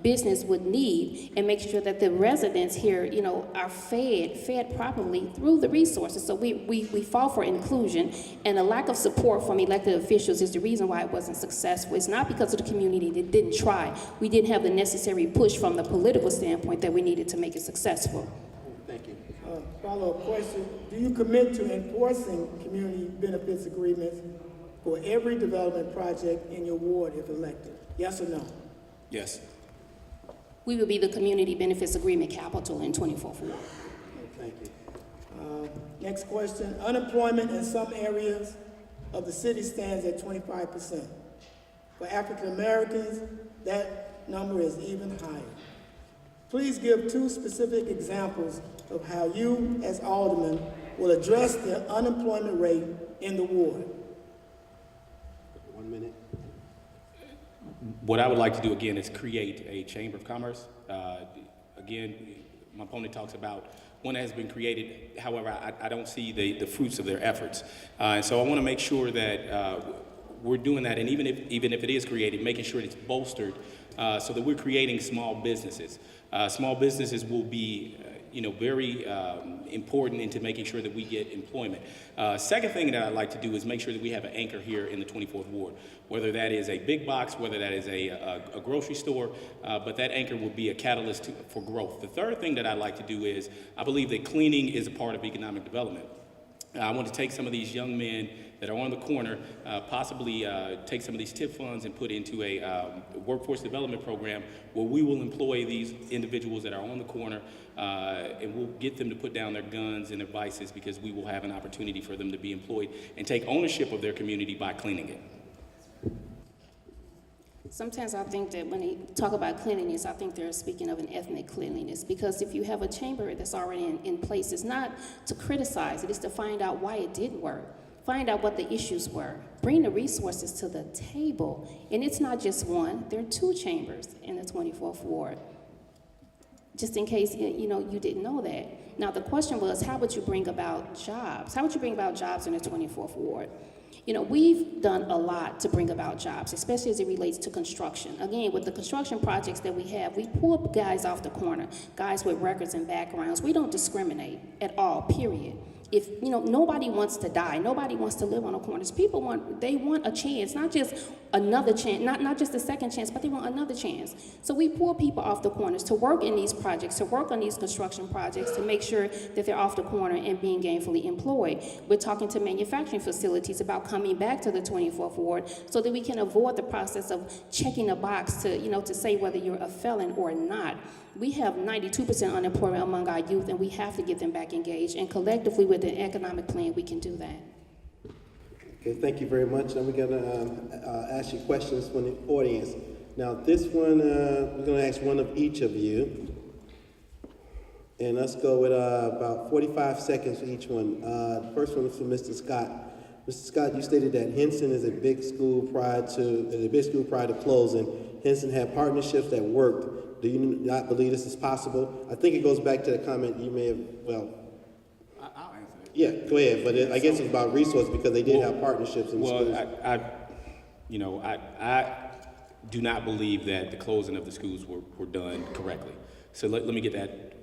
business would need, and make sure that the residents here, are fed properly through the resources. So we fought for inclusion, and a lack of support from elected officials is the reason why it wasn't successful. It's not because of the community that didn't try. We didn't have the necessary push from the political standpoint that we needed to make it successful. Thank you. Follow-up question. Do you commit to enforcing community benefits agreements for every development project in your ward if elected? Yes or no? Yes. We will be the community benefits agreement capital in 24th Ward. Thank you. Next question. Unemployment in some areas of the city stands at 25%. For African Americans, that number is even higher. Please give 2 specific examples of how you, as alderman, will address the unemployment rate in the ward. 1 minute. What I would like to do again is create a chamber of commerce. Again, my opponent talks about one that has been created. However, I don't see the fruits of their efforts. And so I want to make sure that we're doing that, and even if it is created, making sure it's bolstered so that we're creating small businesses. Small businesses will be very important into making sure that we get employment. Second thing that I'd like to do is make sure that we have an anchor here in the 24th Ward, whether that is a big box, whether that is a grocery store, but that anchor will be a catalyst for growth. The third thing that I'd like to do is, I believe that cleaning is a part of economic development. I want to take some of these young men that are on the corner, possibly take some of these TIP funds and put into a workforce development program where we will employ these individuals that are on the corner, and we'll get them to put down their guns and their vices, because we will have an opportunity for them to be employed and take ownership of their community by cleaning it. Sometimes I think that when they talk about cleanliness, I think they're speaking of an ethnic cleanliness, because if you have a chamber that's already in place, it's not to criticize it, it's to find out why it didn't work. Find out what the issues were. Bring the resources to the table. And it's not just one, there are 2 chambers in the 24th Ward. Just in case you didn't know that. Now the question was, how would you bring about jobs? How would you bring about jobs in the 24th Ward? We've done a lot to bring about jobs, especially as it relates to construction. Again, with the construction projects that we have, we pull up guys off the corner, guys with records and backgrounds. We don't discriminate at all, period. If, nobody wants to die, nobody wants to live on the corners. People want a chance, not just another chance, not just a second chance, but they want another chance. So we pull people off the corners to work in these projects, to work on these construction projects, to make sure that they're off the corner and being gainfully employed. We're talking to manufacturing facilities about coming back to the 24th Ward so that we can avoid the process of checking a box to say whether you're a felon or not. We have 92% unemployment among our youth, and we have to get them back engaged. And collectively, with an economic plan, we can do that. Okay, thank you very much. And we're going to ask you questions from the audience. Now, this one, we're going to ask one of each of you. And let's go with about 45 seconds for each one. The first one is from Mr. Scott. Mr. Scott, you stated that Henson is a big school prior to closing. Henson had partnerships that worked. Do you not believe this is possible? I think it goes back to the comment you may have, I'll answer it. Yeah, go ahead, but I guess it's about resources because they did have partnerships in the schools. I do not believe that the closing of the schools were done correctly. So let me get that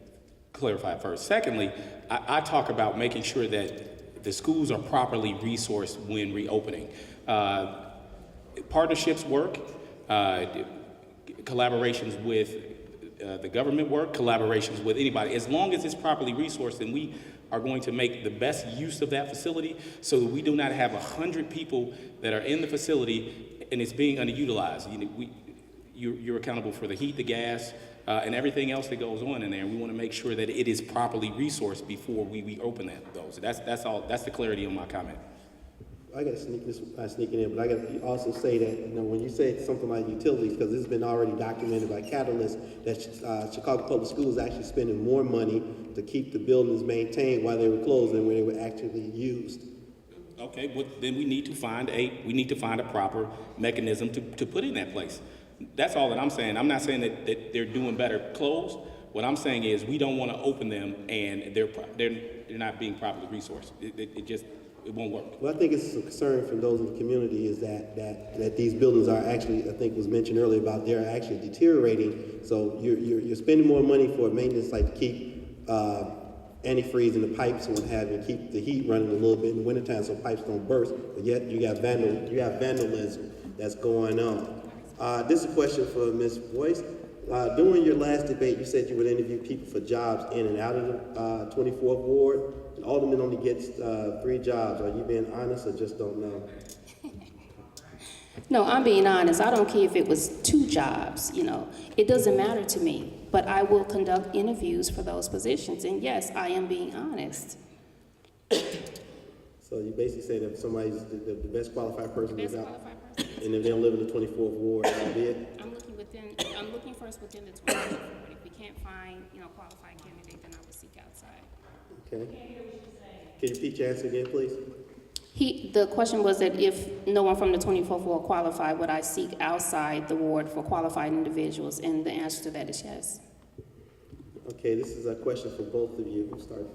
clarified first. Secondly, I talk about making sure that the schools are properly resourced when reopening. Partnerships work. Collaborations with the government work, collaborations with anybody. As long as it's properly resourced, then we are going to make the best use of that facility so that we do not have 100 people that are in the facility and it's being underutilized. You're accountable for the heat, the gas, and everything else that goes on in there. We want to make sure that it is properly resourced before we reopen those. That's all. That's the clarity on my comment. I got to sneak it in, but I got to also say that, when you say something like utilities, because this has been already documented by Catalyst, that Chicago Public Schools actually spending more money to keep the buildings maintained while they were closed than when they were actually used. Okay, well, then we need to find a proper mechanism to put in that place. That's all that I'm saying. I'm not saying that they're doing better closed, What I'm saying is we don't want to open them and they're not being properly resourced. It won't work. Well, I think it's a concern from those in the community is that these buildings are actually, I think was mentioned earlier about they're actually deteriorating. So you're spending more money for maintenance, like to keep antifreeze in the pipes and what have you, keep the heat running a little bit in the wintertime so pipes don't burst. But yet you have vandalism that's going on. This is a question for Ms. Boyce. During your last debate, you said you would interview people for jobs in and out of the 24th Ward. An alderman only gets 3 jobs. Are you being honest or just don't know? No, I'm being honest. I don't care if it was 2 jobs, It doesn't matter to me. But I will conduct interviews for those positions. And yes, I am being honest. So you basically say that somebody's the best qualified person is out, person. and if they don't live in the 24th Ward, that'll be it? I'm looking first within the 24th ward. If we can't find, qualified candidate, then I will seek outside. Okay. Can you repeat your answer again, please? The question was that if no one from the 24th ward qualified, would I seek outside the ward for qualified individuals? And the answer to that is yes. Okay, this is a question for both of you. Who started?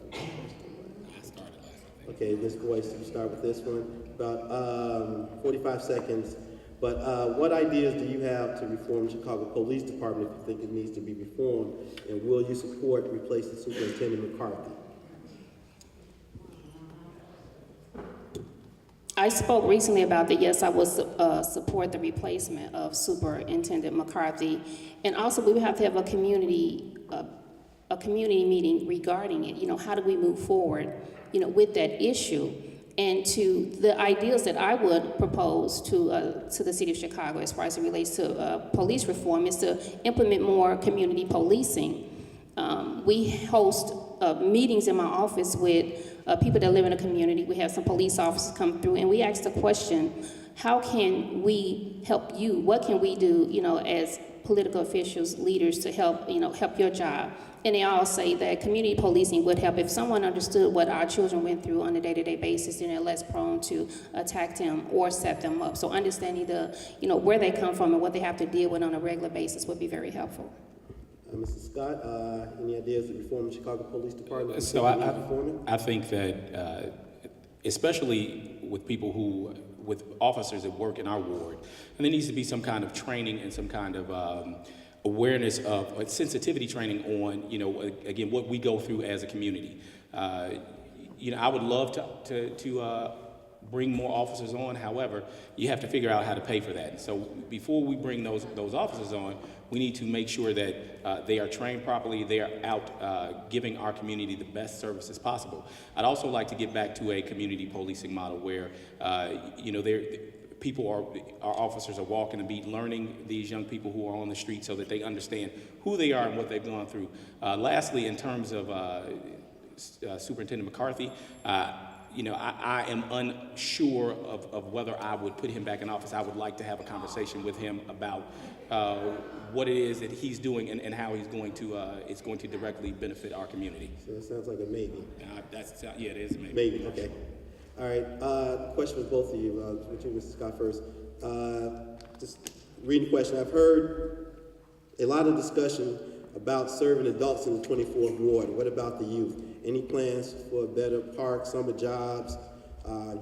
Okay, Ms. Boyce, you start with this one. About 45 seconds. But what ideas do you have to reform the Chicago Police Department if you think it needs to be reformed? And will you support replacing Superintendent McCarthy? I spoke recently about that. Yes, I would support the replacement of Superintendent McCarthy. And also we would have to have a community meeting regarding it. How do we move forward, with that issue? And to the ideas that I would propose to the city of Chicago as far as it relates to police reform is to implement more community policing. We host meetings in my office with people that live in the community. We have some police officers come through and we ask the question, how can we help you? What can we do, as political officials, leaders to help, help your job? And they all say that community policing would help. If someone understood what our children went through on a day-to-day basis, then they're less prone to attack them or set them up. So understanding where they come from and what they have to deal with on a regular basis would be very helpful. Mr. Scott, any ideas to reform the Chicago Police Department? So I think that especially with people with officers that work in our ward, and there needs to be some kind of training and some kind of awareness of sensitivity training on, again, what we go through as a community. I would love to bring more officers on. However, you have to figure out how to pay for that. So before we bring those officers on, we need to make sure that they are trained properly, they are out giving our community the best services possible. I'd also like to get back to a community policing model where, our officers are walking the beat, learning these young people who are on the street so that they understand who they are and what they've gone through. Lastly, in terms of Superintendent McCarthy, I am unsure of whether I would put him back in office. I would like to have a conversation with him about what it is that he's doing and how it's going to directly benefit our community. So it sounds like a maybe. It is a maybe. Maybe, okay. All right, question with both of you. With you, Mr. Scott, first. Just reading the question. I've heard a lot of discussion about serving adults in the 24th Ward. What about the youth? Any plans for a better park, summer jobs,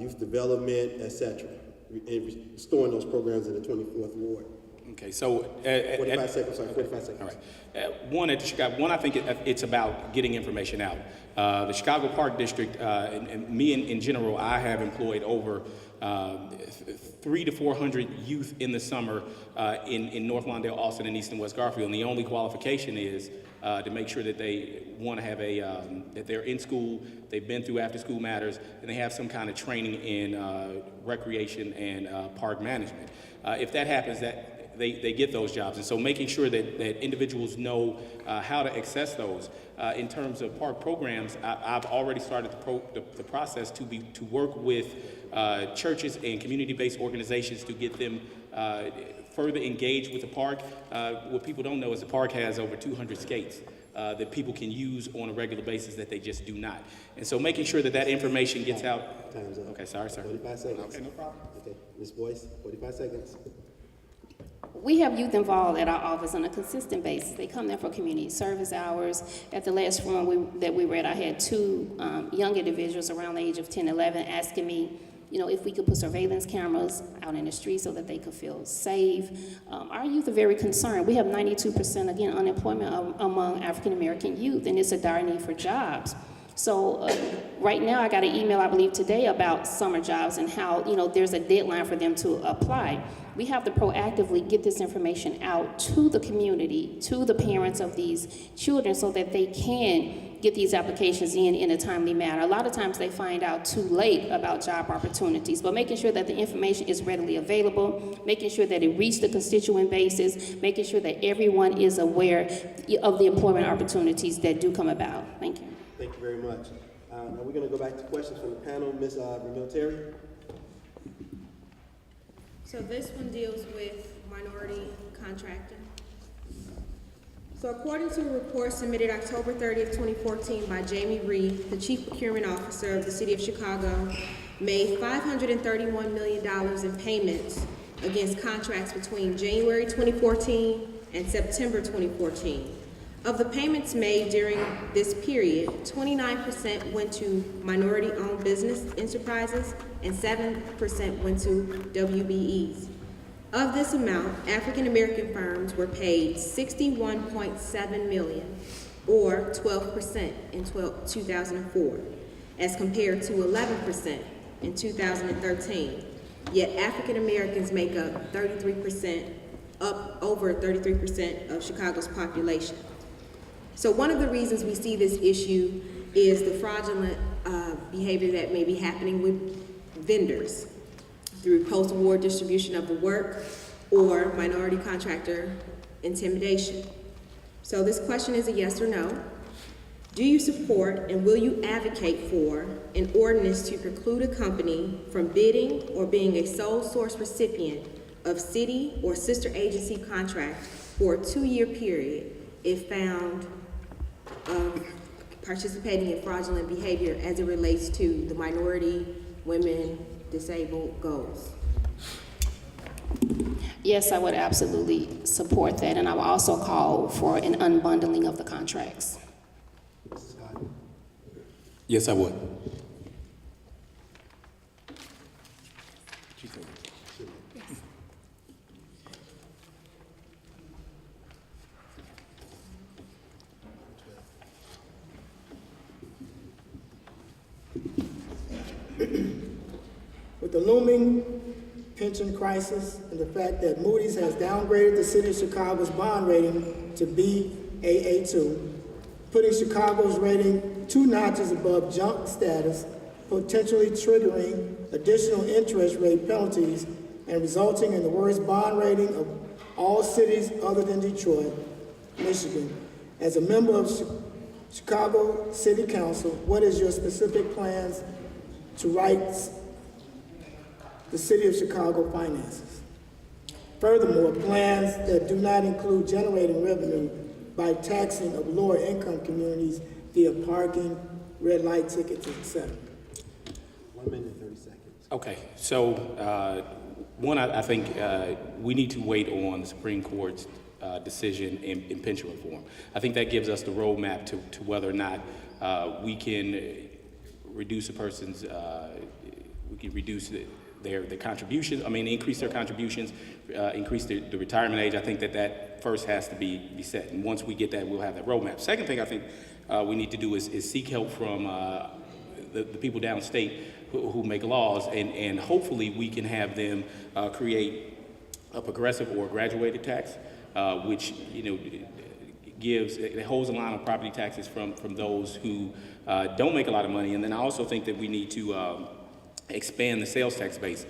youth development, etc., and restoring those programs in the 24th Ward? Okay, so 45 seconds. All right. One, I think it's about getting information out. The Chicago Park District, and me in general, I have employed over 300 to 400 youth in the summer in North Lawndale, Austin, and East and West Garfield. And the only qualification is to make sure that they want to have that they're in school, they've been through after school matters, and they have some kind of training in recreation and park management. If that happens, they get those jobs. And so making sure that individuals know how to access those. In terms of park programs, I've already started the process to work with churches and community-based organizations to get them further engaged with the park. What people don't know is the park has over 200 skates that people can use on a regular basis that they just do not. And so making sure that information gets out. Time's up. Okay, sorry, sir. 45 seconds. Okay, no problem. Okay, Ms. Boyce, 45 seconds. We have youth involved at our office on a consistent basis. They come there for community service hours. At the last forum that we were at, I had two young individuals around the age of 10, 11 asking me, you know, if we could put surveillance cameras out in the street so that they could feel safe. Our youth are very concerned. We have 92%, again, unemployment among African American youth, and it's a dire need for jobs. So right now, I got an email, I believe today, about summer jobs and how, you know, there's a deadline for them to apply. We have to proactively get this information out to the community, to the parents of these children, so that they can get these applications in a timely manner. A lot of times they find out too late about job opportunities, but making sure that the information is readily available, making sure that it reaches the constituent basis, making sure that everyone is aware of the employment opportunities that do come about. Thank you. Thank you very much. Now we're going to go back to questions from the panel. Ms. Ramil Terry. So this one deals with minority contracting. So according to a report submitted October 30th, 2014 by Jamie Reed, the Chief Procurement Officer of the City of Chicago, made $531 million in payments against contracts between January 2014 and September 2014. Of the payments made during this period, 29% went to minority-owned business enterprises and 7% went to WBEs. Of this amount, African-American firms were paid $61.7 million, or 12% in 2004, as compared to 11% in 2013. Yet African-Americans make up 33%, up over 33% of Chicago's population. So one of the reasons we see this issue is the fraudulent behavior that may be happening with vendors through post-award distribution of the work or minority contractor intimidation. So this question is a yes or no. Do you support and will you advocate for an ordinance to preclude a company from bidding or being a sole source recipient of city or sister agency contract for a 2-year period if found of participating in fraudulent behavior as it relates to the minority, women, disabled goals? Yes, I would absolutely support that, and I will also call for an unbundling of the contracts. Yes, I would. With the looming pension crisis and the fact that Moody's has downgraded the City of Chicago's bond rating to Baa2, putting Chicago's rating 2 notches above junk status, potentially triggering additional interest rate penalties and resulting in the worst bond rating of all cities other than Detroit, Michigan. As a member of Chicago City Council, what is your specific plans to right the City of Chicago finances? Furthermore, plans that do not include generating revenue by taxing of lower income communities via parking, red light tickets, etc. 1 minute and 30 seconds. Okay, so one, I think we need to wait on the Supreme Court's decision in pension reform. I think that gives us the roadmap to whether or not we can reduce a person's, we can reduce their contributions, increase their contributions, increase the retirement age. I think that first has to be set. And once we get that, we'll have that roadmap. Second thing I think we need to do is seek help from the people downstate who make laws, and hopefully we can have them create a progressive or graduated tax, which, it holds the line on property taxes from those who don't make a lot of money. And then I also think that we need to expand the sales tax base,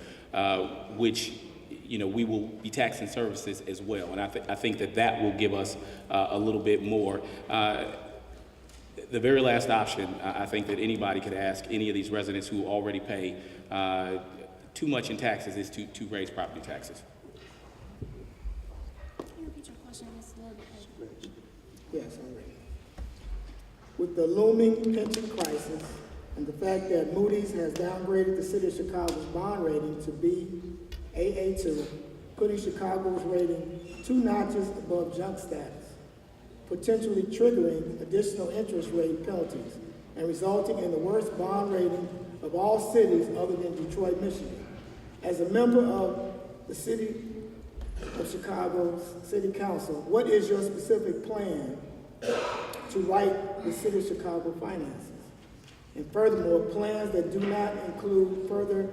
which we will be taxing services as well. And I think that will give us a little bit more. The very last option, I think that anybody could ask any of these residents who already pay too much in taxes is to raise property taxes. Can you repeat your question? It's a little bit. Yes, I'm ready. With the looming pension crisis and the fact that Moody's has downgraded the City of Chicago's bond rating to Baa2, putting Chicago's rating 2 notches above junk status, potentially triggering additional interest rate penalties and resulting in the worst bond rating of all cities other than Detroit, Michigan. As a member of the City of Chicago's City Council, what is your specific plan to right the City of Chicago finances? And furthermore, plans that do not include further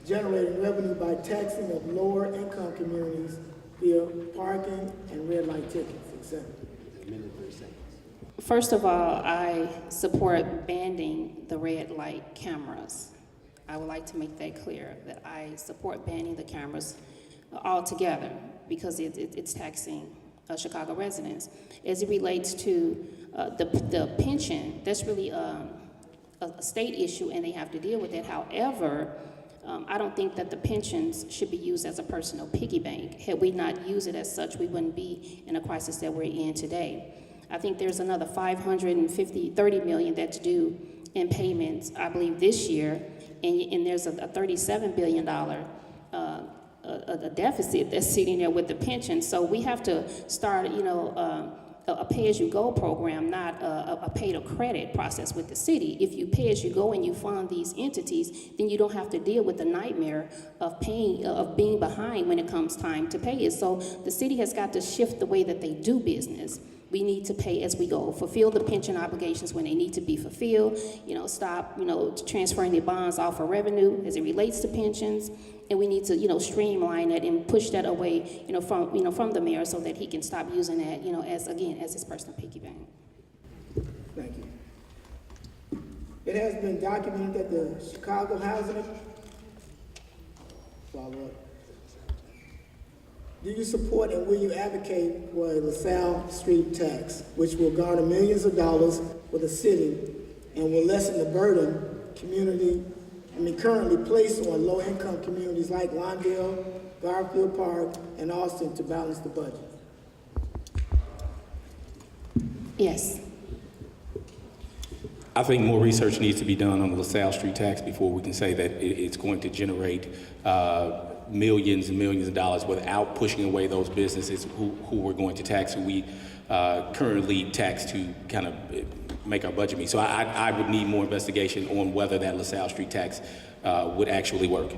generating revenue by taxing of lower income communities via parking and red light tickets, etc. First of all, I support banning the red light cameras. I would like to make that clear, that I support banning the cameras altogether because it's taxing Chicago residents. As it relates to the pension, that's really a state issue and they have to deal with it. However, I don't think that the pensions should be used as a personal piggy bank. Had we not used it as such, we wouldn't be in a crisis that we're in today. I think there's another $30 million that's due in payments, I believe, this year, and there's a $37 billion a deficit that's sitting there with the pension. So we have to start, a pay-as-you-go program, not a pay-to-credit process with the city. If you pay as you go and you fund these entities, then you don't have to deal with the nightmare of being behind when it comes time to pay it. So the city has got to shift the way that they do business. We need to pay as we go, fulfill the pension obligations when they need to be fulfilled, stop, transferring the bonds off of revenue as it relates to pensions, and we need to, streamline it and push that away, from the mayor so that he can stop using that, as his personal piggy bank. Thank you. It has been documented that the Chicago housing, follow-up. Do you support and will you advocate for a LaSalle Street tax, which will garner millions of dollars for the city and will lessen the burden currently placed on low-income communities like Lawndale, Garfield Park, and Austin to balance the budget? Yes. I think more research needs to be done on the LaSalle Street tax before we can say that it's going to generate millions and millions of dollars without pushing away those businesses who we're going to tax, who we currently tax to kind of make our budget meet. So I would need more investigation on whether that LaSalle Street tax would actually work.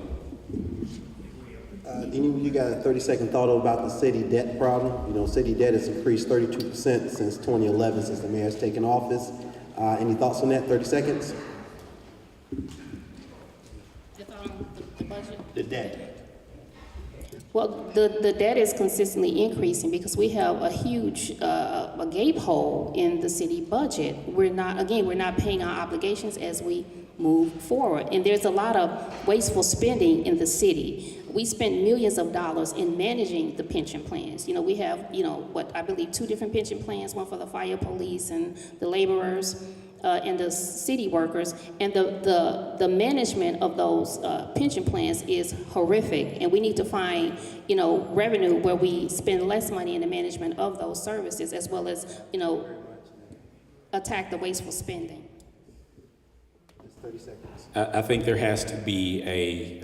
Deanie, you got a 30-second thought about the city debt problem? City debt has increased 32% since 2011, since the mayor's taken office. Any thoughts on that? 30 seconds. The budget? The debt. Well, the debt is consistently increasing because we have a huge a gape hole in the city budget. We're not paying our obligations as we move forward. And there's a lot of wasteful spending in the city. We spend millions of dollars in managing the pension plans. We have, I believe 2 different pension plans, one for the fire, police, and the laborers. And the city workers, and the management of those pension plans is horrific, and we need to find revenue where we spend less money in the management of those services, as well as attack the wasteful spending. 30 seconds. I think there has to be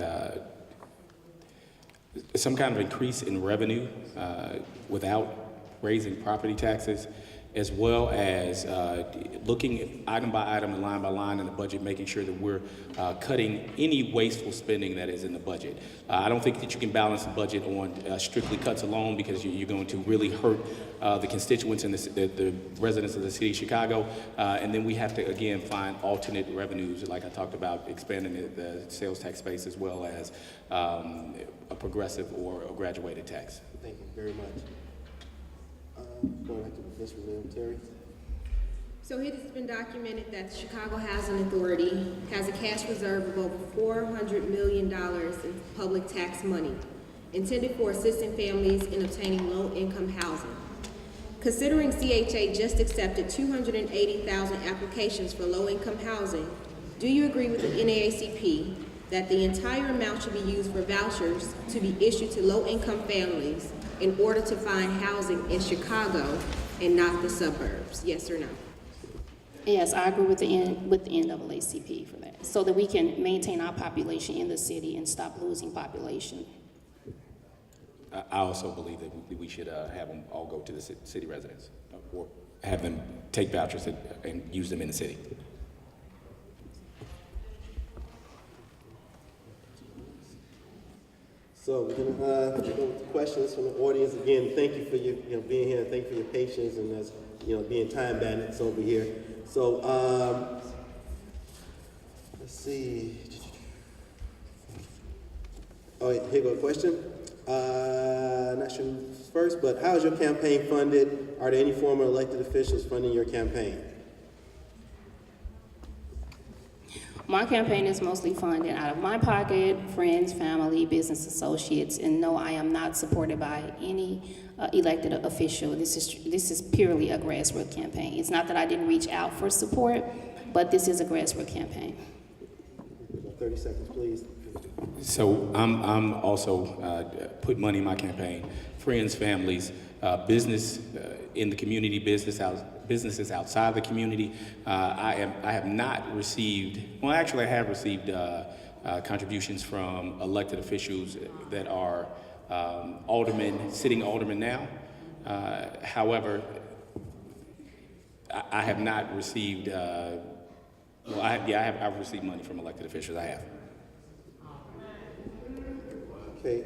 some kind of increase in revenue without raising property taxes, as well as looking item by item and line by line in the budget, making sure that we're cutting any wasteful spending that is in the budget. I don't think that you can balance the budget on strictly cuts alone, because you're going to really hurt the constituents and the residents of the city of Chicago. And then we have to, again, find alternate revenues, like I talked about, expanding the sales tax space, as well as a progressive or a graduated tax. Thank you very much. Going back to Professor Terry. So it has been documented that the Chicago Housing Authority has a cash reserve of over $400 million in public tax money intended for assisting families in obtaining low-income housing. Considering CHA just accepted 280,000 applications for low-income housing, do you agree with the NAACP that the entire amount should be used for vouchers to be issued to low-income families in order to find housing in Chicago and not the suburbs? Yes or no? Yes, I agree with the NAACP for that, so that we can maintain our population in the city and stop losing population. I also believe that we should have them all go to the city residents, or have them take vouchers and use them in the city. So we're gonna go with the questions from the audience. Again, thank you for your being here. Thank you for your patience and us being time bandits over here. So let's see. Oh, here go a question. Not sure who's first, but how is your campaign funded? Are there any former elected officials funding your campaign? My campaign is mostly funded out of my pocket, friends, family, business associates, and no, I am not supported by any elected official. This is purely a grassroots campaign. It's not that I didn't reach out for support, but this is a grassroots campaign. 30 seconds, please. So I'm also put money in my campaign. Friends, families, business in the community, businesses outside the community. I have not received. Well, actually, I have received contributions from elected officials that are sitting aldermen now. However, I have not received. I've received money from elected officials. I have. Okay.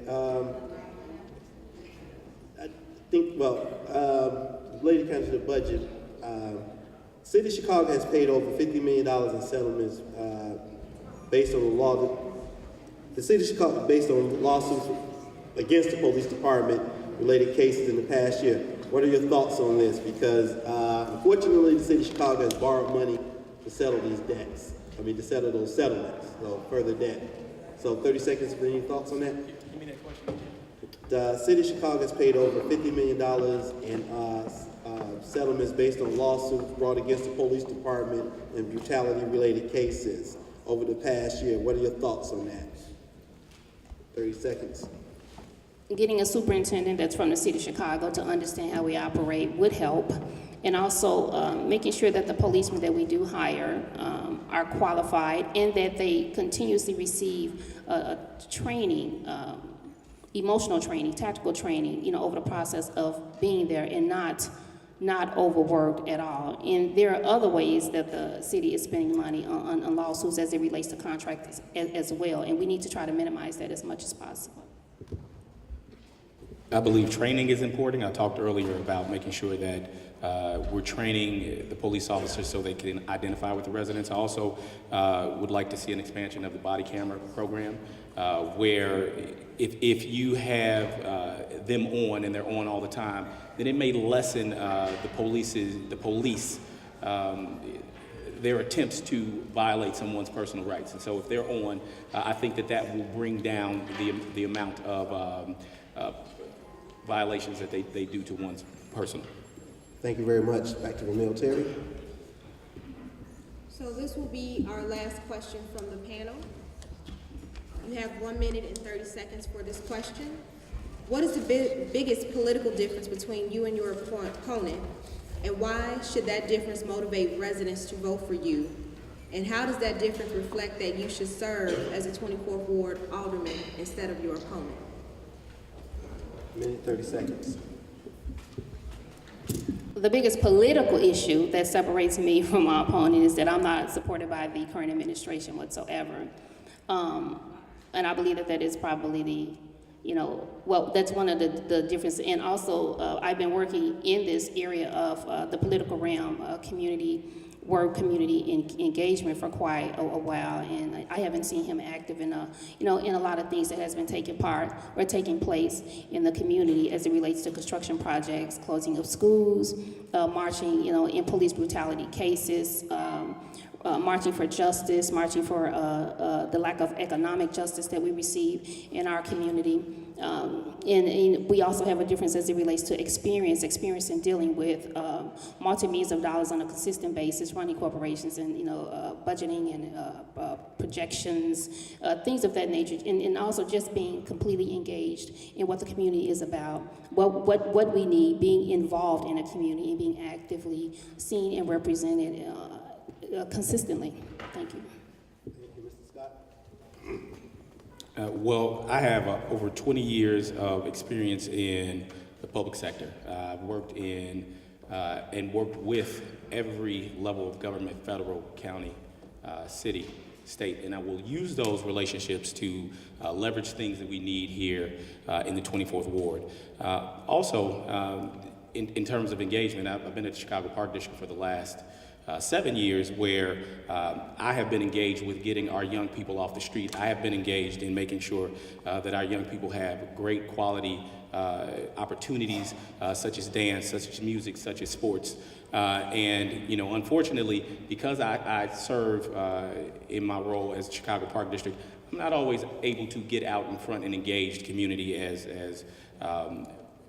I think, related kind of to the budget, City of Chicago has paid over $50 million in settlements based on the law. The City of Chicago, based on lawsuits against the police department related cases in the past year. What are your thoughts on this? Because unfortunately, the City of Chicago has borrowed money to settle these debts. to settle those settlements, so further debt. So 30 seconds for any thoughts on that? Give me that question. The city of Chicago has paid over $50 million in settlements based on lawsuits brought against the police department and brutality-related cases over the past year. What are your thoughts on that? 30 seconds. Getting a superintendent that's from the city of Chicago to understand how we operate would help. And also making sure that the policemen that we do hire are qualified and that they continuously receive training, emotional training, tactical training, over the process of being there and not overworked at all. And there are other ways that the city is spending money on lawsuits as it relates to contracts as well. And we need to try to minimize that as much as possible. I believe training is important. I talked earlier about making sure that we're training the police officers so they can identify with the residents. I also would like to see an expansion of the body camera program where if you have them on and they're on all the time, then it may lessen the police their attempts to violate someone's personal rights. And so if they're on, I think that will bring down the amount of violations that they do to one's personal. Thank you very much. Back to Ramil Terry. So this will be our last question from the panel. You have 1 minute and 30 seconds for this question. What is the biggest political difference between you and your opponent, and why should that difference motivate residents to vote for you? And how does that difference reflect that you should serve as a 24th Ward alderman instead of your opponent? Minute, 30 seconds. The biggest political issue that separates me from my opponent is that I'm not supported by the current administration whatsoever. And I believe that is probably that's one of the differences. And also, I've been working in this area of the political realm, community engagement for quite a while, and I haven't seen him active in a lot of things that has been taking place in the community as it relates to construction projects, closing of schools, marching, in police brutality cases, marching for justice, marching for the lack of economic justice that we receive in our community. And we also have a difference as it relates to experience in dealing with multi-millions of dollars on a consistent basis, running corporations and, budgeting and projections, things of that nature, and also just being completely engaged in what the community is about, what we need, being involved in a community and being actively seen and represented consistently. Thank you. Thank you, Mr. Scott. Well, I have over 20 years of experience in the public sector. I've worked in and worked with every level of government, federal, county, city, state, and I will use those relationships to leverage things that we need here in the 24th Ward. Also, in terms of engagement, I've been at the Chicago Park District for the last 7 years, where I have been engaged with getting our young people off the street. I have been engaged in making sure that our young people have great quality opportunities such as dance, such as music, such as sports. And, you know, unfortunately, because I serve in my role as Chicago Park District, I'm not always able to get out in front and engage the community as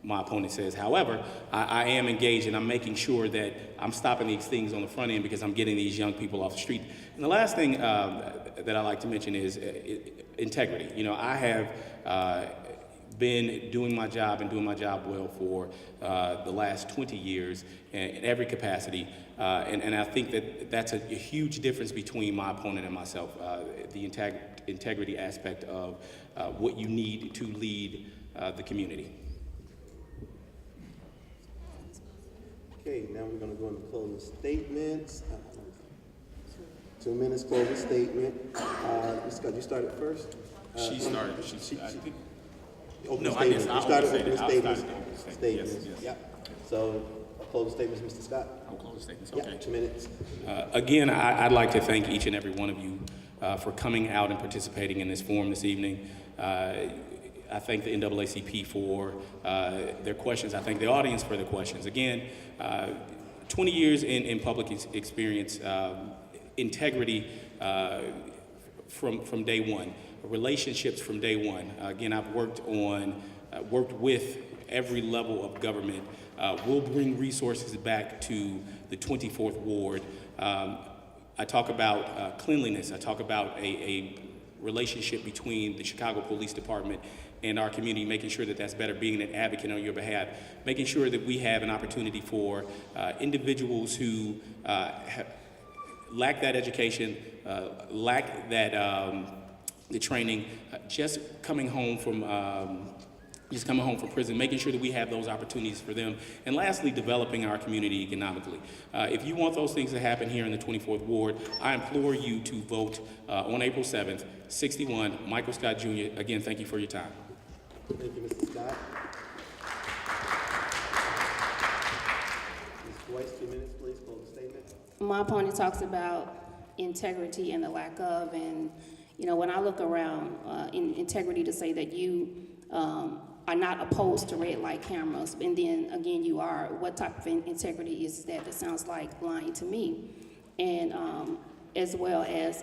my opponent says. However, I am engaged, and I'm making sure that I'm stopping these things on the front end because I'm getting these young people off the street. And the last thing that I like to mention is integrity. You know, I have been doing my job and doing my job well for the last 20 years in every capacity. And I think that that's a huge difference between my opponent and myself, the integrity aspect of what you need to lead the community. Okay, now we're going to go into closing statements. 2 minutes closing statement. Ms. Scott, you started first? She started. I think. Opening No, I guess statements. I You started opened opening statements. statements. Yes. Yep. So, closing statements, Mr. Scott. I'll close the statements. Yeah, Okay. 2 minutes. Again, I'd like to thank each and every one of you for coming out and participating in this forum this evening. I thank the NAACP for their questions. I thank the audience for their questions. Again, 20 years in public experience, integrity from day one, relationships from day one. Again, I've worked with every level of government. We'll bring resources back to the 24th Ward. I talk about cleanliness. I talk about a relationship between the Chicago Police Department and our community, making sure that that's better, being an advocate on your behalf, making sure that we have an opportunity for individuals who lack that education, lack that the training, just coming home from prison, making sure that we have those opportunities for them. And lastly, developing our community economically. If you want those things to happen here in the 24th Ward, I implore you to vote on April 7th, 61, Michael Scott Jr. Again, thank you for your time. Thank you, Mr. Scott. Ms. Boyce, 2 minutes, please, close the statement. My opponent talks about integrity and the lack of, and you know, when I look around in integrity, to say that you are not opposed to red light cameras, and then again you are, what type of integrity is that? That sounds like lying to me. And as well as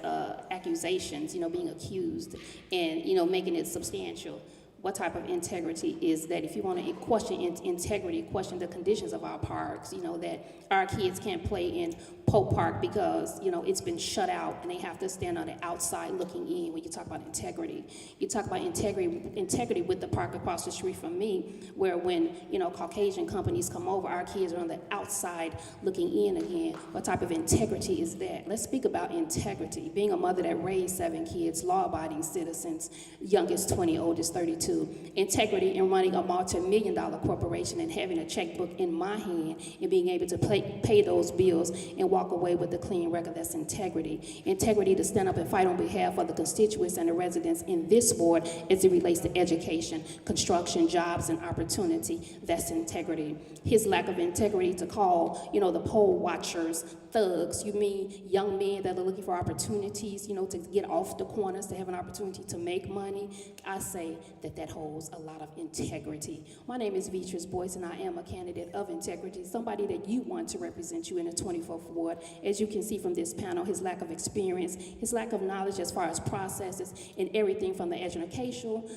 accusations, you know, being accused and, you know, making it substantial. What type of integrity is that? If you want to question integrity, question the conditions of our parks, you know, that our kids can't play in Pope Park because, you know, it's been shut out and they have to stand on the outside looking in. When you talk about integrity, you talk about integrity with the park across the street from me, where when, you know, Caucasian companies come over, our kids are on the outside looking in again. What type of integrity is that? Let's speak about integrity. Being a mother that raised 7 kids, law-abiding citizens, youngest 20, oldest 32. Integrity in running a multi-million-dollar corporation and having a checkbook in my hand and being able to pay those bills and walk away with a clean record. That's integrity. Integrity to stand up and fight on behalf of the constituents and the residents in this ward as it relates to education, construction, jobs, and opportunity. That's integrity. His lack of integrity to call, you know, the poll watchers thugs. You mean young men that are looking for opportunities, you know, to get off the corners, to have an opportunity to make money. I say that holds a lot of integrity. My name is Vetress Boyce, and I am a candidate of integrity, somebody that you want to represent you in the 24th Ward. As you can see from this panel, his lack of experience, his lack of knowledge as far as processes and everything from the educational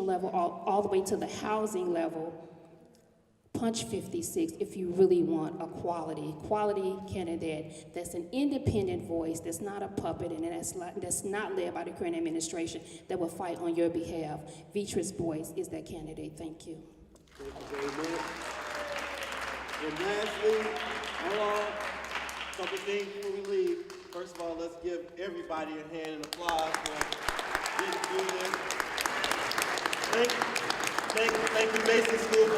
level all the way to the housing level. Punch 56 if you really want a quality candidate that's an independent voice, that's not a puppet, and that's not led by the current administration, that will fight on your behalf. Vetress Boyce is that candidate. Thank you. Thank you very much. And lastly, hold on, a couple things before we leave. First of all, let's give everybody a hand and applause for Thank you, Mason School